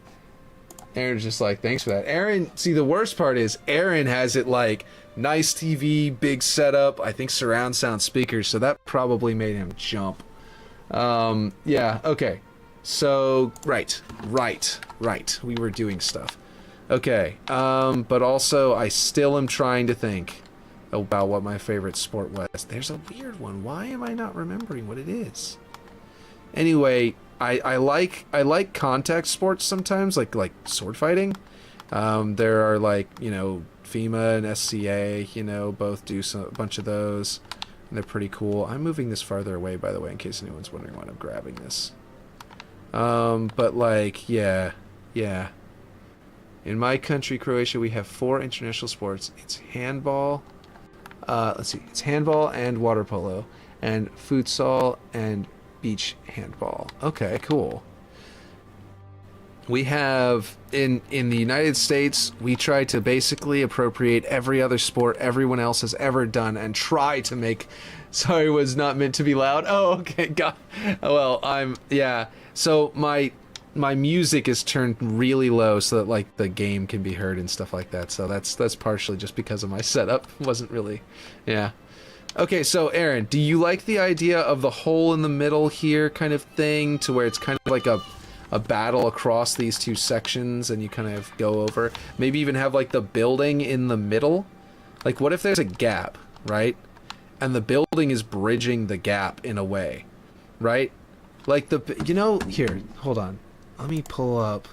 Aaron's just like, thanks for that. Aaron, see, the worst part is Aaron has it like nice TV, big setup, I think surround sound speakers, so that probably made him jump. Yeah, okay. So, right. We were doing stuff. Okay, but also I still am trying to think about what my favorite sport was. There's a weird one. Why am I not remembering what it is? Anyway, I like contact sports sometimes, like sword fighting. There are FEMA and SCA, both do a bunch of those, and they're pretty cool. I'm moving this farther away, by the way, in case anyone's wondering why I'm grabbing this. But yeah. In my country, Croatia, we have 4 international sports. It's handball. Let's see. It's handball and water polo, and futsal and beach handball. Okay, cool. We have in the United States, we try to basically appropriate every other sport everyone else has ever done and try to make. Sorry, was not meant to be loud. Oh, okay. God. Well, yeah. So my music is turned really low so that the game can be heard and stuff like that. So that's partially just because of my setup. Wasn't really, yeah. Okay, so Aaron, do you like the idea of the hole in the middle here kind of thing, to where it's kind of like a battle across these 2 sections and you kind of go over? Maybe even have the building in the middle? What if there's a gap, right? And the building is bridging the gap in a way, right? Here, hold on. Let me pull up.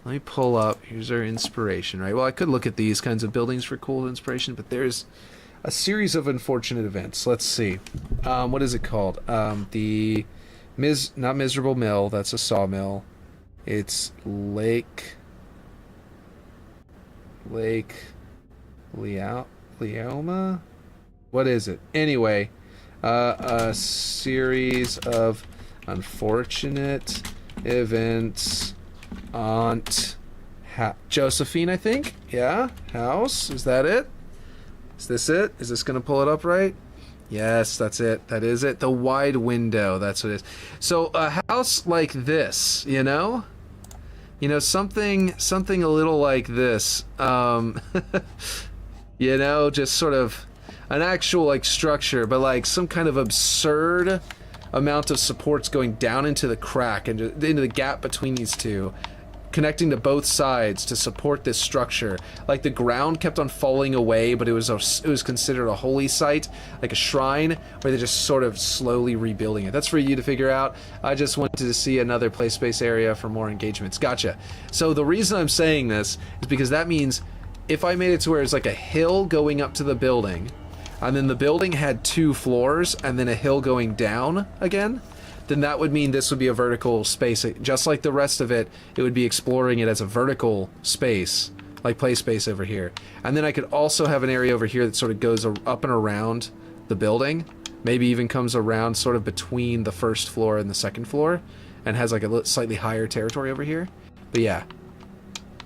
Here's our inspiration, right? Well, I could look at these kinds of buildings for cool inspiration, but there's a series of unfortunate events. Let's see. What is it called? Not Miserable Mill, that's a sawmill. It's Lake Leoma? What is it? Anyway, a series of unfortunate events. Aunt Josephine, I think? Yeah? House? Is that it? Is this it? Is this going to pull it up right? Yes, that's it. That is it. The wide window. That's what it is. So a house like this, You know, something a little like this. You know, just sort of an actual like structure, but like some kind of absurd amount of supports going down into the crack and into the gap between these two, connecting to both sides to support this structure. Like the ground kept on falling away, but it was considered a holy site, like a shrine, where they're just sort of slowly rebuilding it. That's for you to figure out. I just wanted to see another play space area for more engagements. Gotcha. So the reason I'm saying this is because that means if I made it to where it's like a hill going up to the building, and then the building had 2 floors, and then a hill going down again, then that would mean this would be a vertical space. Just like the rest of it, it would be exploring it as a vertical space, like play space over here. And then I could also have an area over here that sort of goes up and around the building, maybe even comes around sort of between the first floor and the second floor, and has like a slightly higher territory over here. But yeah.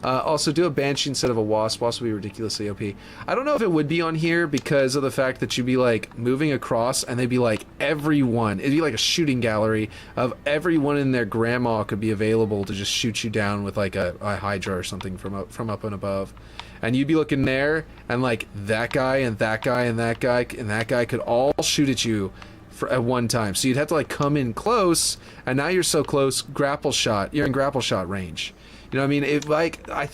Also, do a Banshee instead of a Wasp. Wasp would be ridiculously OP. I don't know if it would be on here because of the fact that you'd be like moving across and they'd be like everyone. It'd be like a shooting gallery of everyone and their grandma could be available to just shoot you down with like a Hydra or something from up and above. And you'd be looking there and like that guy and that guy and that guy and that guy could all shoot at you at one time. So you'd have to like come in close, and now you're so close, grapple shot. You're in grapple shot range. You know what I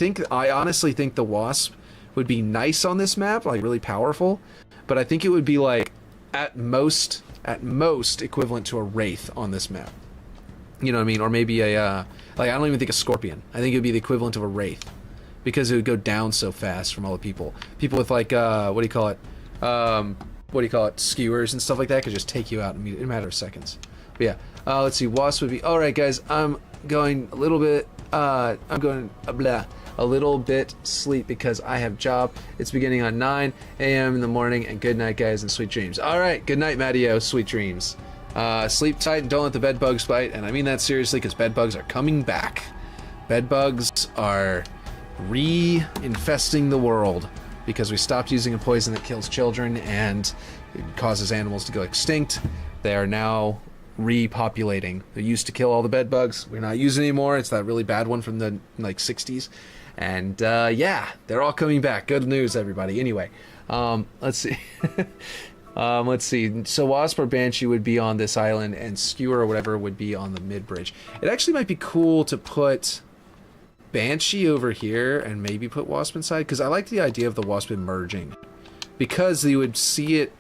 mean? I honestly think the Wasp would be nice on this map, like really powerful, but I think it would be like at most equivalent to a Wraith on this map. You know what I mean? Or maybe a like I don't even think a Scorpion. I think it would be the equivalent of a Wraith because it would go down so fast from all the people. People with like what do you call it? Skewers and stuff like that could just take you out in a matter of seconds. But yeah, let's see. Wasp would be all right, guys. I'm going a little bit. A little bit sleep because I have job. It's beginning on 9 a.m. in the morning, and good night, guys, and sweet dreams. All right, good night, Matteo. Sweet dreams. Sleep tight and don't let the bed bugs bite, and I mean that seriously because bed bugs are coming back. Bed bugs are re-infesting the world because we stopped using a poison that kills children and it causes animals to go extinct. They are now repopulating. They used to kill all the bed bugs. We're not using it anymore. It's that really bad one from the like 60s. And yeah, they're all coming back. Good news, everybody. Anyway, let's see. Let's see. So Wasp or Banshee would be on this island, and Skewer or whatever would be on the mid-bridge. It actually might be cool to put Banshee over here and maybe put Wasp inside, because I like the idea of the Wasp emerging. Because you would see it...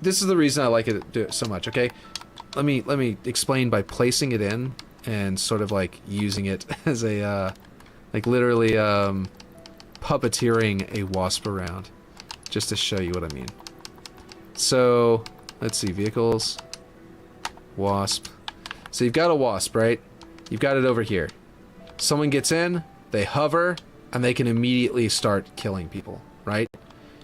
This is the reason I like it do it so much, okay? Let me explain by placing it in and sort of like using it as a like literally puppeteering a Wasp around, just to show you what I mean. So let's see, vehicles, Wasp. So you've got a Wasp, right? You've got it over here. Someone gets in, they hover, and they can immediately start killing people, right?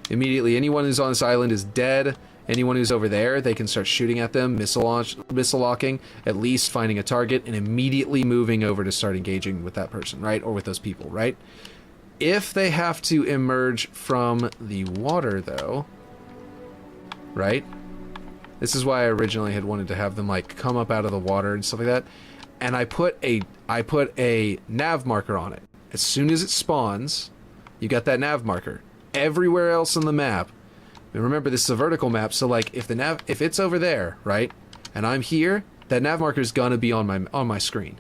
Immediately, anyone who's on this island is dead. Anyone who's over there, they can start shooting at them, missile locking, at least finding a target, and immediately moving over to start engaging with that person, right? Or with those people, right? If they have to emerge from the water, though, right? This is why I originally had wanted to have them, like, come up out of the water and stuff like that. And I put a nav marker on it. As soon as it spawns, you got that nav marker. Everywhere else on the map, and remember, this is a vertical map, so like if it's over there, right, and I'm here, that nav marker is gonna be on my screen.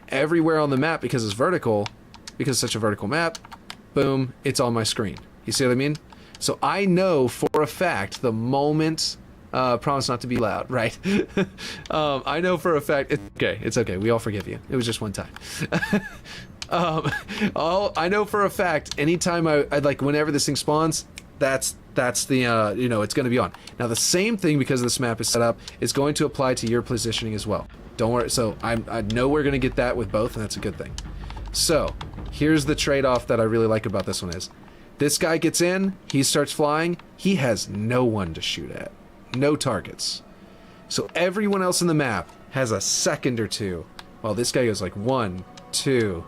Everywhere on the map, because it's vertical, because it's such a vertical map, boom, it's on my screen. You see what I mean? So I know for a fact the moment. Promise not to be loud, right? I know for a fact. It's okay. We all forgive you. It was just one time. I know for a fact. Anytime I'd like, whenever this thing spawns, that's the you know, it's going to be on. Now the same thing, because this map is set up, is going to apply to your positioning as well. Don't worry. So I know we're going to get that with both, and that's a good thing. So here's the trade-off that I really like about this one is, this guy gets in, he starts flying, he has no one to shoot at. No targets. So everyone else in the map has a second or two, while this guy goes like 1, 2,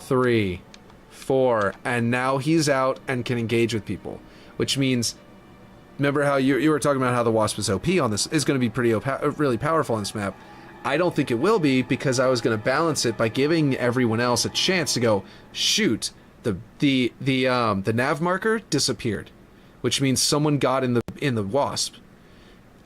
3, 4, and now he's out and can engage with people. Which means, remember how you were talking about how the Wasp is OP on this, is going to be pretty really powerful on this map. I don't think it will be, because I was going to balance it by giving everyone else a chance to go, shoot, the nav marker disappeared, which means someone got in the wasp.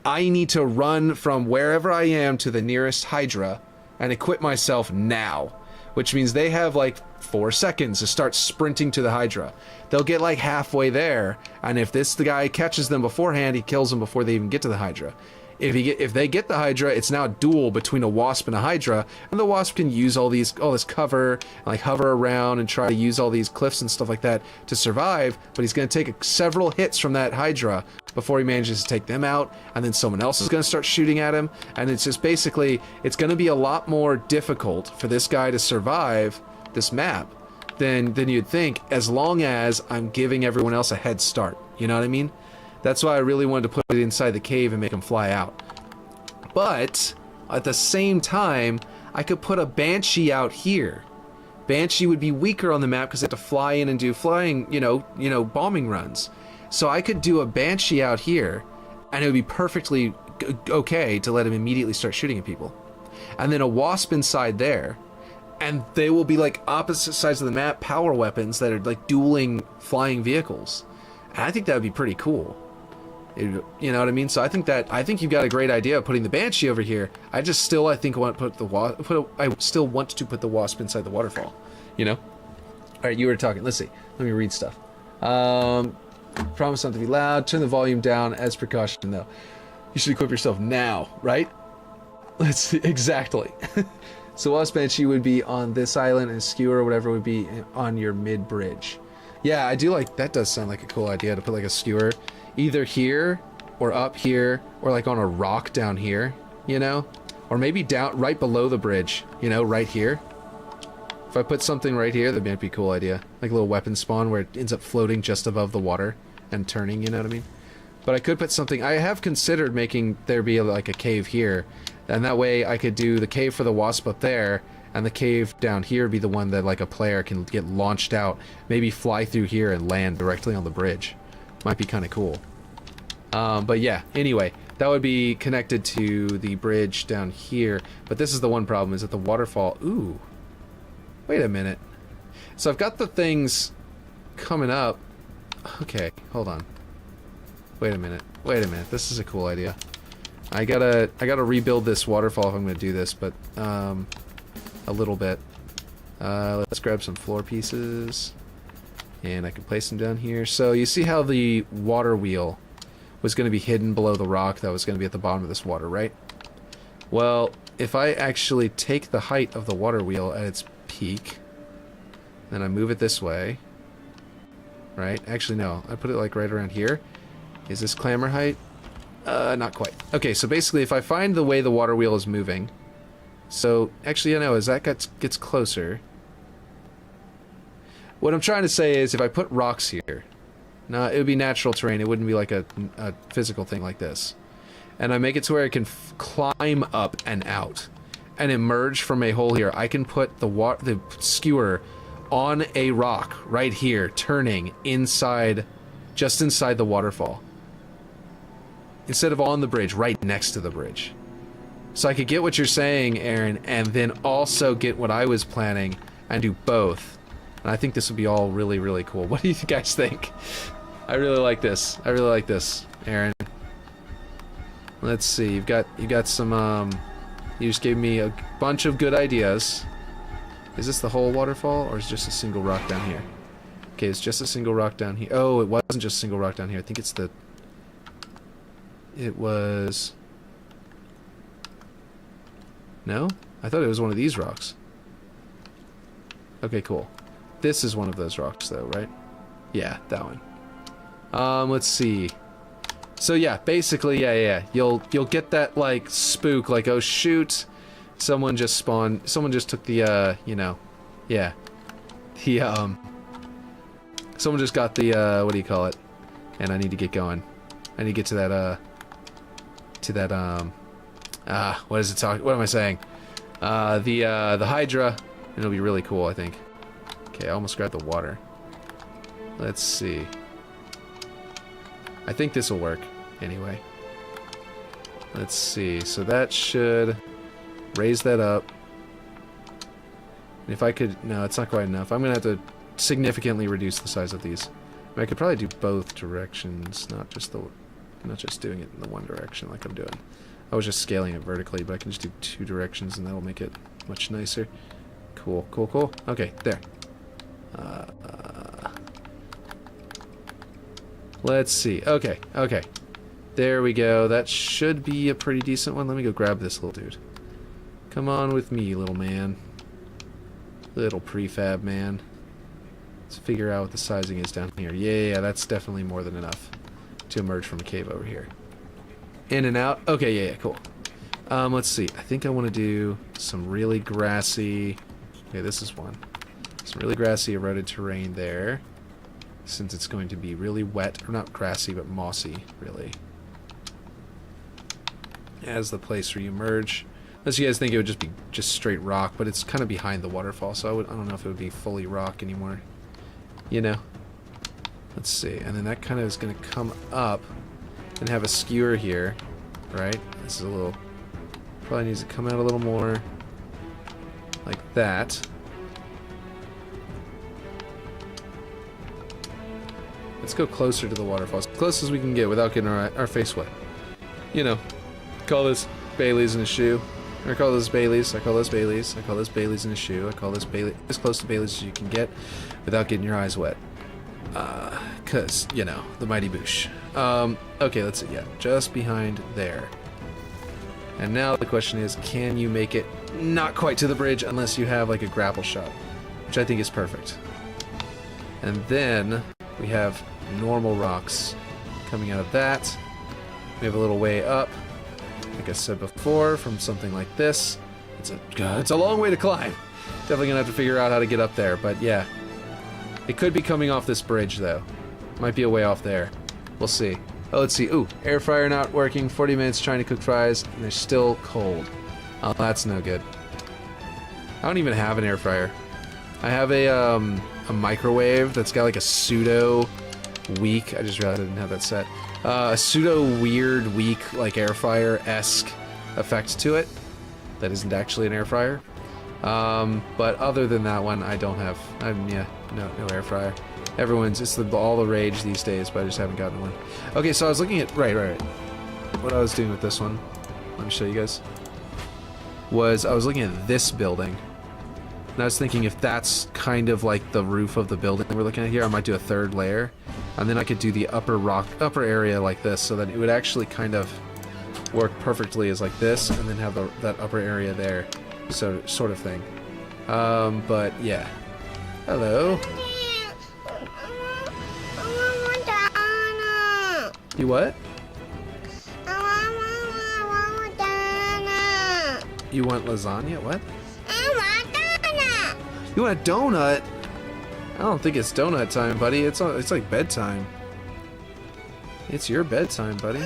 I need to run from wherever I am to the nearest Hydra and equip myself now, which means they have like 4 seconds to start sprinting to the Hydra. They'll get like halfway there, and if the guy catches them beforehand, he kills them before they even get to the Hydra. If they get the Hydra, it's now a duel between a Wasp and a Hydra, and the Wasp can use all this cover, and like hover around and try to use all these cliffs and stuff like that to survive, but he's going to take several hits from that Hydra before he manages to take them out, and then someone else is going to start shooting at him, and it's just basically, it's going to be a lot more difficult for this guy to survive this map than you'd think, as long as I'm giving everyone else a head start. You know what I mean? That's why I really wanted to put it inside the cave and make him fly out. But at the same time, I could put a Banshee out here. Banshee would be weaker on the map because they have to fly in and do flying, bombing runs. So I could do a Banshee out here, and it would be perfectly okay to let him immediately start shooting at people. And then a Wasp inside there, and they will be like opposite sides of the map power weapons that are like dueling flying vehicles. And I think that would be pretty cool. You know what I mean? So I think you've got a great idea of putting the Banshee over here. I still want to put the Wasp inside the waterfall. You know? All right, you were talking. Let's see. Let me read stuff. Promise not to be loud. Turn the volume down as precaution, though. You should equip yourself now, right? Let's see. Exactly. So Wasp Banshee would be on this island, and Skewer or whatever would be on your mid bridge. Yeah, I do like that. Does sound like a cool idea to put like a Skewer either here or up here or like on a rock down here, you know, or maybe down right below the bridge, you know, right here. If I put something right here, that might be a cool idea, like a little weapon spawn where it ends up floating just above the water and turning, you know what I mean? But I could put something. I have considered making there be like a cave here, and that way I could do the cave for the Wasp up there, and the cave down here be the one that like a player can get launched out, maybe fly through here and land directly on the bridge. Might be kind of cool. But yeah, anyway, that would be connected to the bridge down here. But this is the one problem, is that the waterfall... Ooh. Wait a minute. So I've got the things coming up. Okay, hold on. Wait a minute. This is a cool idea. I gotta rebuild this waterfall if I'm gonna do this, but a little bit. Let's grab some floor pieces. And I can place them down here. So you see how the water wheel was going to be hidden below the rock that was going to be at the bottom of this water, right? Well, if I actually take the height of the water wheel at its peak, then I move it this way, right? Actually, no. I put it like right around here. Is this clamor height? Not quite. Okay, so basically if I find the way the water wheel is moving, so actually, as that gets closer... What I'm trying to say is, if I put rocks here, now it would be natural terrain. It wouldn't be like a physical thing like this. And I make it to where I can climb up and out, and emerge from a hole here. I can put the skewer on a rock right here, turning inside, just inside the waterfall, instead of on the bridge, right next to the bridge. So I could get what you're saying, Aaron, and then also get what I was planning, and do both. And I think this would be all really, really cool. What do you guys think? I really like this. Aaron. Let's see. You've got some. You just gave me a bunch of good ideas. Is this the whole waterfall, or is it just a single rock down here? Okay, it's just a single rock down here. Oh, it wasn't just a single rock down here. I think it's the. It was. No? I thought it was one of these rocks. Okay, cool. This is one of those rocks, though, right? Yeah, that one. Let's see. So yeah, basically, yeah. You'll get that like spook, like, oh shoot, someone just spawned. Someone just took the yeah. Someone just got the what do you call it? And I need to get going. I need to get to that what is it talking? What am I saying? The Hydra, and it'll be really cool, I think. Okay, I almost grabbed the water. Let's see. I think this will work, anyway. Let's see, so that should... raise that up. And if I could... No, it's not quite enough. I'm going to have to significantly reduce the size of these. I mean, I could probably do both directions, not just doing it in the one direction like I'm doing. I was just scaling it vertically, but I can just do 2 directions and that'll make it much nicer. Cool, cool, cool. Okay, there. Let's see. Okay, okay. There we go. That should be a pretty decent one. Let me go grab this little dude. Come on with me, little man. Little prefab man. Let's figure out what the sizing is down here. Yeah, that's definitely more than enough to emerge from a cave over here. In and out. Okay, yeah, cool. Let's see. I think I want to do some really grassy... Okay, this is one. Some really grassy eroded terrain there. Since it's going to be really wet, or not grassy, but mossy, really. As the place where you merge. Unless you guys think it would just be just straight rock, but it's kind of behind the waterfall, so I don't know if it would be fully rock anymore. You know. Let's see. And then that kind of is going to come up and have a skewer here, right? This is a little... Probably needs to come out a little more like that. Let's go closer to the waterfall, as close as we can get without getting our face wet. You know, call this Bailey's in a shoe. Or call this Bailey's, I call this Bailey's, I call this Bailey's in a shoe, I call this Bailey, as close to Bailey's as you can get without getting your eyes wet. Cause, you know, the mighty boosh. Okay, let's see, yeah, just behind there. And now the question is, can you make it not quite to the bridge unless you have like a grapple shot, which I think is perfect. And then we have normal rocks coming out of that. We have a little way up, like I said before, from something like this. It's a long way to climb. Definitely gonna have to figure out how to get up there, but yeah. It could be coming off this bridge though. Might be a way off there. We'll see. Oh, let's see. Ooh, air fryer not working. 40 minutes trying to cook fries, and they're still cold. Oh, that's no good. I don't even have an air fryer. I have a microwave that's got like a pseudo weak. I just realized I didn't have that set. A pseudo weird weak like air fryer-esque effect to it. That isn't actually an air fryer. But other than that one, I don't have. Yeah, no air fryer. It's all the rage these days, but I just haven't gotten one. Okay, so I was looking at right. What I was doing with this one, let me show you guys. I was looking at this building, and I was thinking if that's kind of like the roof of the building we're looking at here, I might do a third layer, and then I could do the upper area like this, so that it would actually kind of work perfectly as like this, and then have that upper area there, so sort of thing. But yeah. Hello. You what? You want lasagna? What? You want a donut? I don't think it's donut time, buddy. It's like bedtime. It's your bedtime, buddy.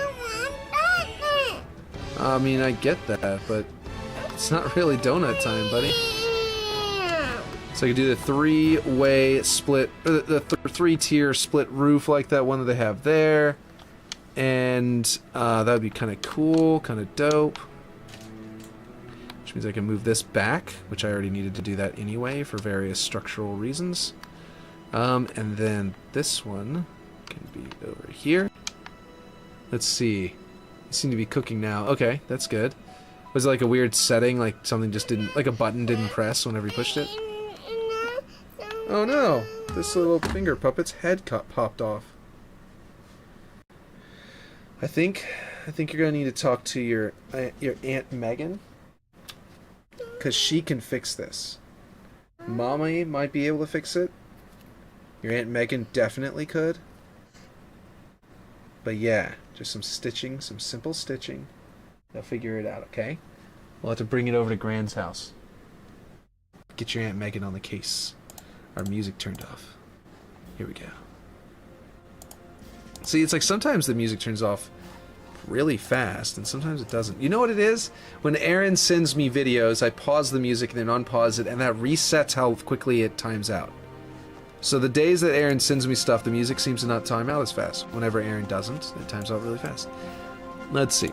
I mean, I get that, but it's not really donut time, buddy. So I could do the three-way split, the three-tier split roof like that one that they have there. And that would be kind of cool, kind of dope. Which means I can move this back, which I already needed to do that anyway for various structural reasons. And then this one can be over here. Let's see. You seem to be cooking now. Okay, that's good. Was it like a weird setting, like something just didn't, like a button didn't press whenever you pushed it? Oh no! This little finger puppet's head popped off. I think you're gonna need to talk to your Aunt Megan, cause she can fix this. Mommy might be able to fix it. Your Aunt Megan definitely could. But yeah, just some stitching, some simple stitching. They'll figure it out, okay? We'll have to bring it over to Gran's house. Get your Aunt Megan on the case. Our music turned off. Here we go. See, it's like sometimes the music turns off really fast, and sometimes it doesn't. You know what it is? When Aaron sends me videos, I pause the music and then unpause it, and that resets how quickly it times out. So the days that Aaron sends me stuff, the music seems to not time out as fast. Whenever Aaron doesn't, it times out really fast. Let's see.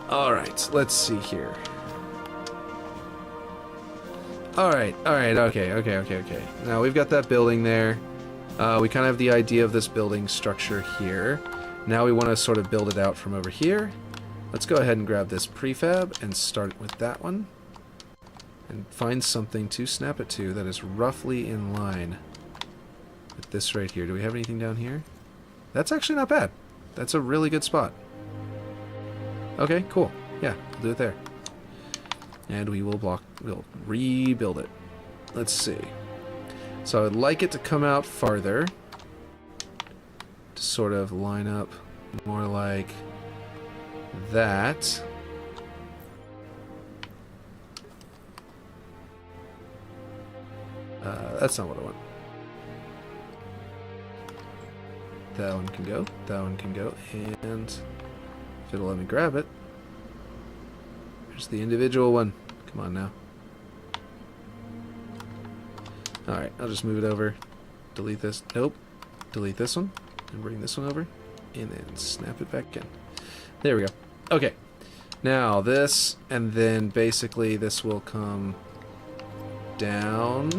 Alright, let's see here. Alright, okay. Now we've got that building there. We kind of have the idea of this building structure here. Now we want to sort of build it out from over here. Let's go ahead and grab this prefab and start with that one. And find something to snap it to that is roughly in line with this right here. Do we have anything down here? That's actually not bad. That's a really good spot. Okay, cool. Yeah, we'll do it there. And we'll rebuild it. Let's see. So I'd like it to come out farther. To sort of line up more like that. That's not what I want. That one can go. That one can go. And if it'll let me grab it. There's the individual one. Come on now. Alright, I'll just move it over. Delete this. Nope. Delete this one. And bring this one over. And then snap it back in. There we go. Okay. Now this, and then basically this will come down.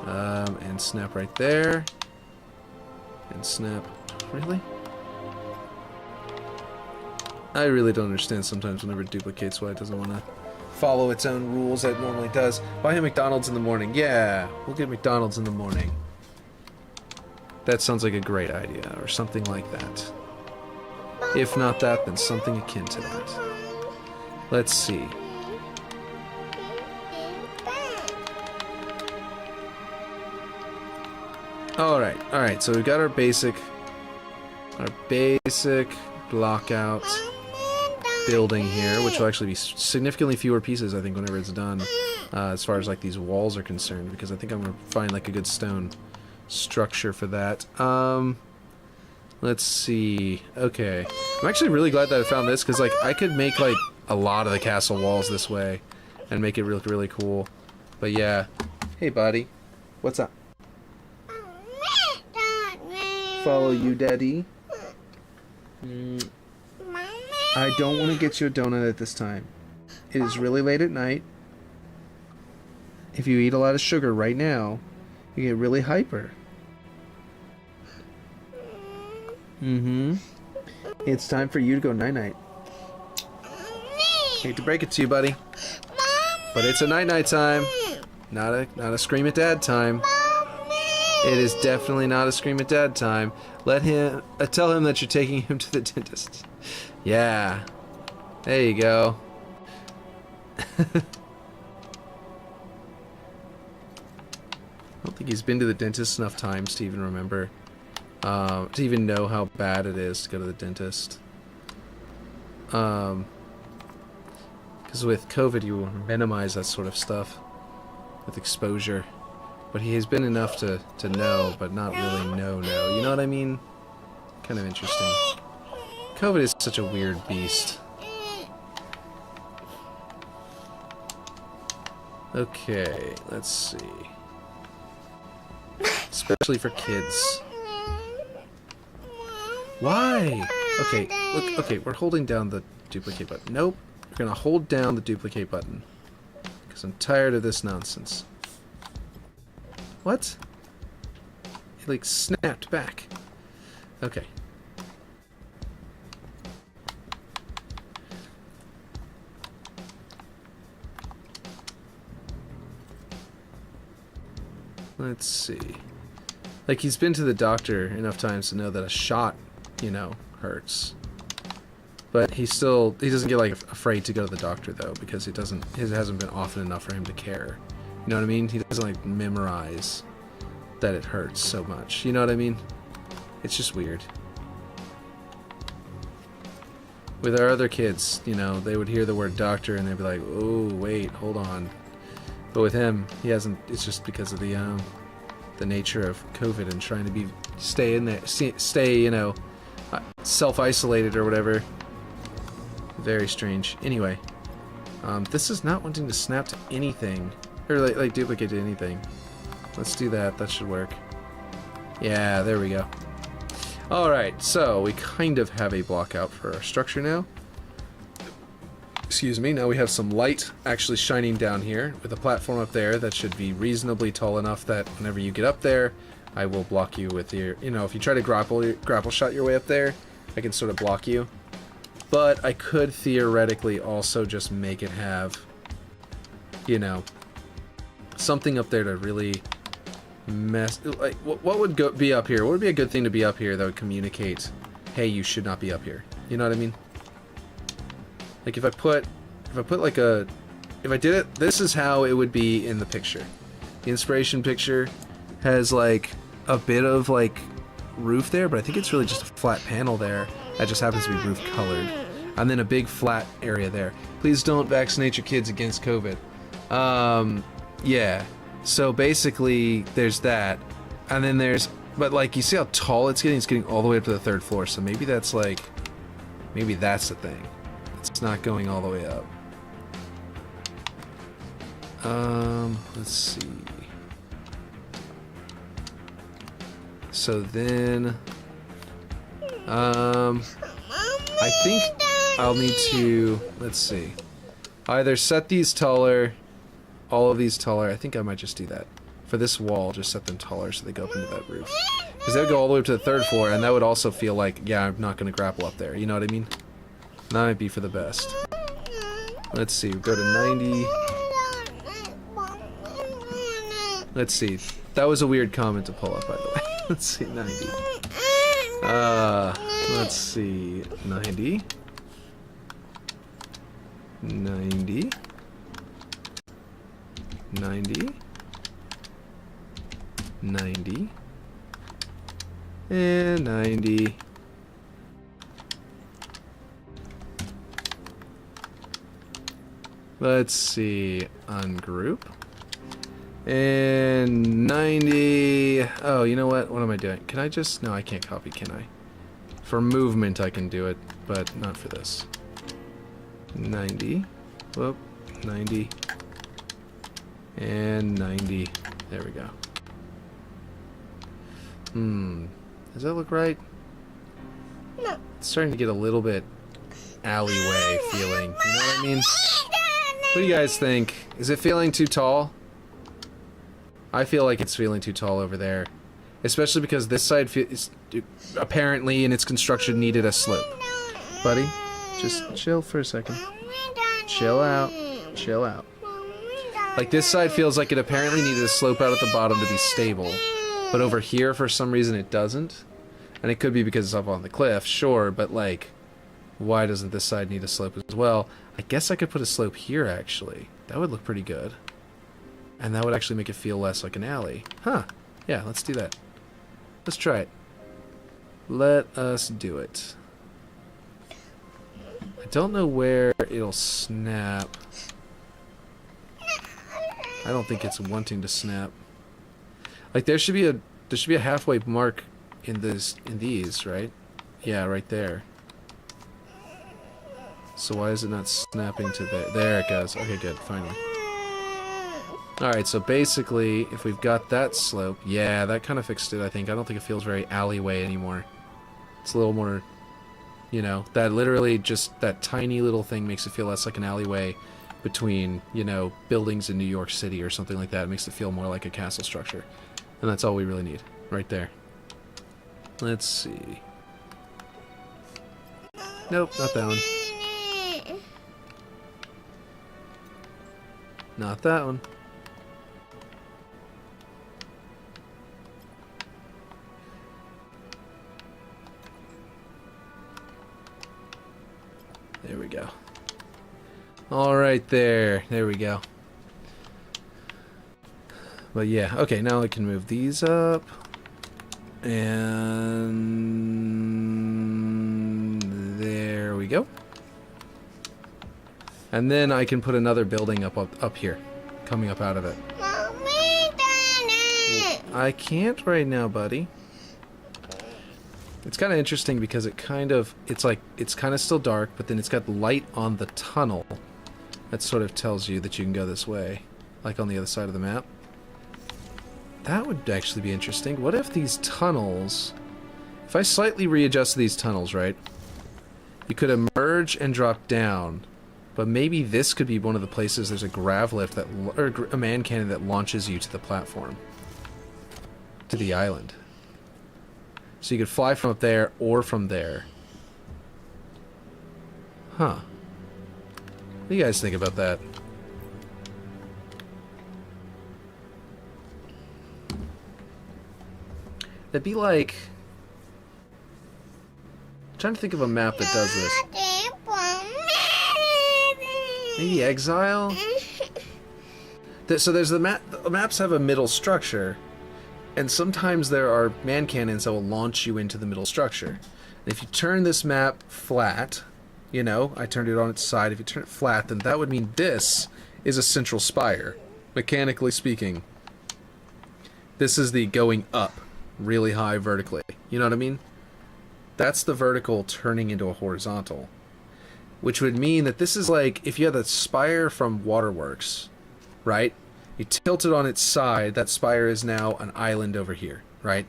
And snap right there. And snap. Really? I really don't understand sometimes whenever it duplicates why it doesn't want to follow its own rules that it normally does. Buy him McDonald's in the morning. Yeah, we'll get McDonald's in the morning. That sounds like a great idea, or something like that. If not that, then something akin to that. Let's see. Alright, so we've got our basic block out building here, which will actually be significantly fewer pieces, I think, whenever it's done, as far as like these walls are concerned, because I think I'm gonna find like a good stone structure for that. Let's see. Okay, I'm actually really glad that I found this, because like I could make like a lot of the castle walls this way and make it look really cool. But yeah, hey buddy, what's up? Follow you, daddy. I don't want to get you a donut at this time. It is really late at night. If you eat a lot of sugar right now, you get really hyper. It's time for you to go night-night. Hate to break it to you, buddy, but it's a night-night time. Not a scream at dad time. It is definitely not a scream at dad time. Let him tell him that you're taking him to the dentist. Yeah. There you go. I don't think he's been to the dentist enough times to even remember, to even know how bad it is to go to the dentist. Because with COVID, you minimize that sort of stuff with exposure. But he has been enough to know, but not really know. You know what I mean? Kind of interesting. COVID is such a weird beast. Okay, let's see. Especially for kids. Why? Okay, look, okay, we're holding down the duplicate button. Nope, we're gonna hold down the duplicate button. Because I'm tired of this nonsense. What? It like snapped back. Okay. Let's see. Like, he's been to the doctor enough times to know that a shot, you know, hurts. But he doesn't get like afraid to go to the doctor though, because it hasn't been often enough for him to care. You know what I mean? He doesn't like memorize that it hurts so much. You know what I mean? It's just weird. With our other kids, you know, they would hear the word doctor and they'd be like, "Oh, wait, hold on." But with him, he hasn't. It's just because of the nature of COVID and trying to stay in there, stay, you know, self-isolated or whatever. Very strange. Anyway, this is not wanting to snap to anything. Or like duplicate to anything. Let's do that. That should work. Yeah, there we go. Alright, so we kind of have a block out for our structure now. Excuse me, now we have some light actually shining down here with a platform up there that should be reasonably tall enough that whenever you get up there, I will block you with your, you know, if you try to grapple shot your way up there, I can sort of block you. But I could theoretically also just make it have, you know, something up there to really mess, like, what would be up here? What would be a good thing to be up here that would communicate, hey, you should not be up here? You know what I mean? Like if I did it, this is how it would be in the picture. The inspiration picture has like a bit of like roof there, but I think it's really just a flat panel there that just happens to be roof colored. And then a big flat area there. Please don't vaccinate your kids against COVID. Yeah. So basically there's that. And then there's, but like you see how tall it's getting all the way up to the 3rd floor. So maybe that's like, maybe that's the thing. It's not going all the way up. Let's see. So then, I think I'll need to, let's see, either set these taller, all of these taller. I think I might just do that. For this wall, just set them taller so they go up into that roof. Because they would go all the way up to the 3rd floor, and that would also feel like, yeah, I'm not going to grapple up there. You know what I mean? That might be for the best. Let's see, go to 90. Let's see. That was a weird comment to pull up, by the way. Let's see, 90. Let's see, 90. 90. 90. 90. And 90. Let's see, ungroup. And 90. Oh, you know what? What am I doing? Can I just... No, I can't copy, can I? For movement, I can do it, but not for this. 90. Whoop. 90. And 90. There we go. Does that look right? No. It's starting to get a little bit alleyway feeling. You know what I mean? What do you guys think? Is it feeling too tall? I feel like it's feeling too tall over there. Especially because this side is apparently in its construction needed a slope. Buddy, just chill for a second. Chill out. Chill out. Like this side feels like it apparently needed a slope out at the bottom to be stable. But over here, for some reason, it doesn't. And it could be because it's up on the cliff, sure, but like, why doesn't this side need a slope as well? I guess I could put a slope here, actually. That would look pretty good. And that would actually make it feel less like an alley. Huh. Yeah, let's do that. Let's try it. Let us do it. I don't know where it'll snap. I don't think it's wanting to snap. Like there should be a halfway mark in these, right? Yeah, right there. So why is it not snapping to there? There it goes. Okay, good. Finally. Alright, so basically, if we've got that slope, yeah, that kind of fixed it, I think. I don't think it feels very alleyway anymore. It's a little more, you know, that literally just, that tiny little thing makes it feel less like an alleyway between, you know, buildings in New York City or something like that. It makes it feel more like a castle structure. And that's all we really need, right there. Let's see. Nope, not that one. Not that one. There we go. All right there. There we go. But yeah, okay, now I can move these up. And there we go. And then I can put another building up here, coming up out of it. I can't right now, buddy. It's kind of interesting because it kind of, it's kind of still dark, but then it's got light on the tunnel. That sort of tells you that you can go this way, like on the other side of the map. That would actually be interesting. What if these tunnels, if I slightly readjust these tunnels, right? You could emerge and drop down, But maybe this could be one of the places there's a grav lift that, or a man cannon that launches you to the platform. To the island. So you could fly from up there or from there. Huh. What do you guys think about that? That'd be like... I'm trying to think of a map that does this. Maybe Exile? So there's the map. The maps have a middle structure, and sometimes there are man cannons that will launch you into the middle structure. And if you turn this map flat, you know, I turned it on its side. If you turn it flat, then that would mean this is a central spire, mechanically speaking. This is the going up really high vertically. You know what I mean? That's the vertical turning into a horizontal. Which would mean that this is like, if you had a spire from Waterworks, right? You tilt it on its side, that spire is now an island over here, right?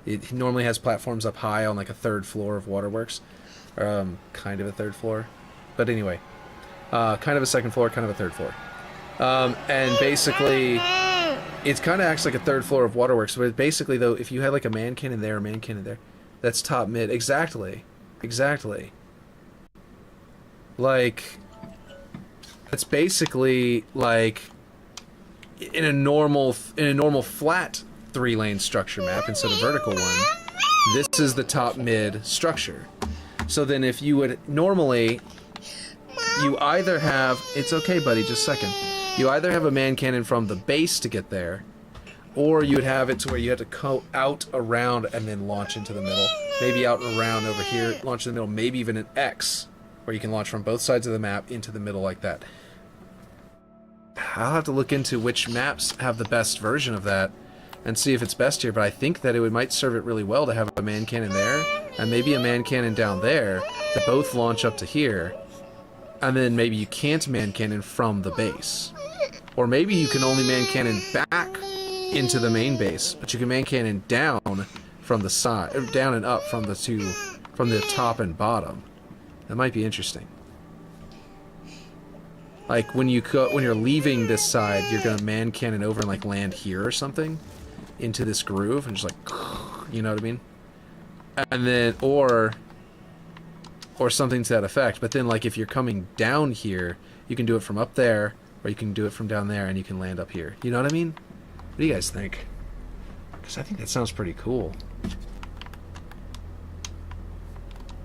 It normally has platforms up high on like a third floor of Waterworks. Kind of a third floor. But anyway, kind of a second floor, kind of a third floor. And basically, it kind of acts like a third floor of Waterworks, but basically, though, if you had like a man cannon there, a man cannon there, that's top mid. Exactly. Exactly. Like, it's basically like in a normal flat 3-lane structure map instead of vertical one. This is the top mid structure. So then, if you would normally, you either have, it's okay, buddy, just a second. You either have a man cannon from the base to get there, or you'd have it to where you have to go out, around, and then launch into the middle. Maybe out and around over here, launch in the middle, maybe even an X, where you can launch from both sides of the map into the middle like that. I'll have to look into which maps have the best version of that and see if it's best here, but I think that it might serve it really well to have a man cannon there, and maybe a man cannon down there, to both launch up to here, and then maybe you can't man cannon from the base. Or maybe you can only man cannon back into the main base, but you can man cannon down from the side, or down and up from the top and bottom. That might be interesting. Like when you're leaving this side, you're gonna man cannon over and like land here or something into this groove and just like, you know what I mean? And then or something to that effect. But then like if you're coming down here, you can do it from up there, or you can do it from down there and you can land up here. You know what I mean? What do you guys think? Because I think that sounds pretty cool.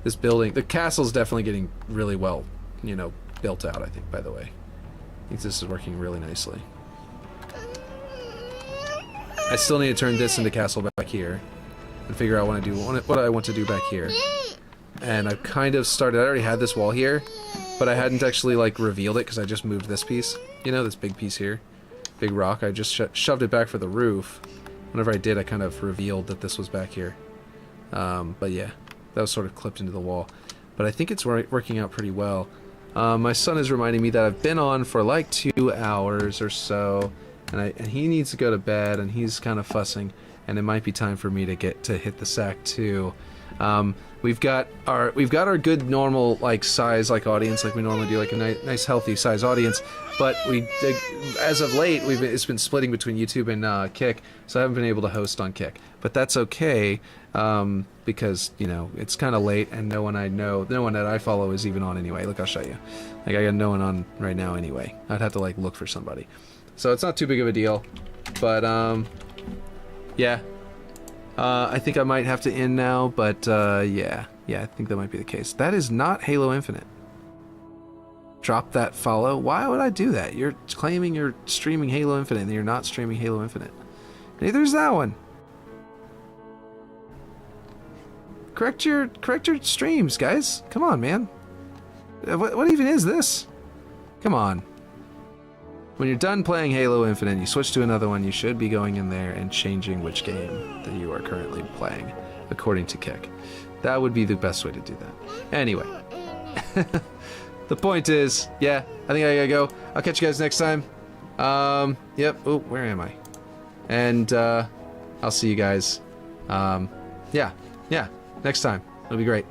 This building, the castle's definitely getting really well, you know, built out, I think, by the way. I think this is working really nicely. I still need to turn this into castle back here and figure out what I want to do back here. And I've kind of started, I already had this wall here, but I hadn't actually like revealed it because I just moved this piece. You know, this big piece here. Big rock. I just shoved it back for the roof. Whenever I did, I kind of revealed that this was back here. But yeah, that was sort of clipped into the wall. But I think it's working out pretty well. My son is reminding me that I've been on for like 2 hours or so, and he needs to go to bed, and he's kind of fussing, and it might be time for me to hit the sack too. We've got our good normal like size like audience like we normally do, like a nice healthy size audience, but as of late it's been splitting between YouTube and Kick, so I haven't been able to host on Kick, but that's okay because you know it's kind of late and no one that I follow is even on anyway. Look, I'll show you. Like I got no one on right now anyway. I'd have to like look for somebody, so it's not too big of a deal. But yeah. I think I might have to end now, but yeah, I think that might be the case. That is not Halo Infinite. Drop that follow. Why would I do that? You're claiming you're streaming Halo Infinite, and you're not streaming Halo Infinite. Neither is that one. Correct your streams, guys. Come on, man. What even is this? Come on. When you're done playing Halo Infinite, you switch to another one, you should be going in there and changing which game that you are currently playing, according to Kick. That would be the best way to do that. Anyway. The point is, yeah, I think I gotta go. I'll catch you guys next time. Yep. Oh, where am I? And, I'll see you guys. Yeah, next time. It'll be great.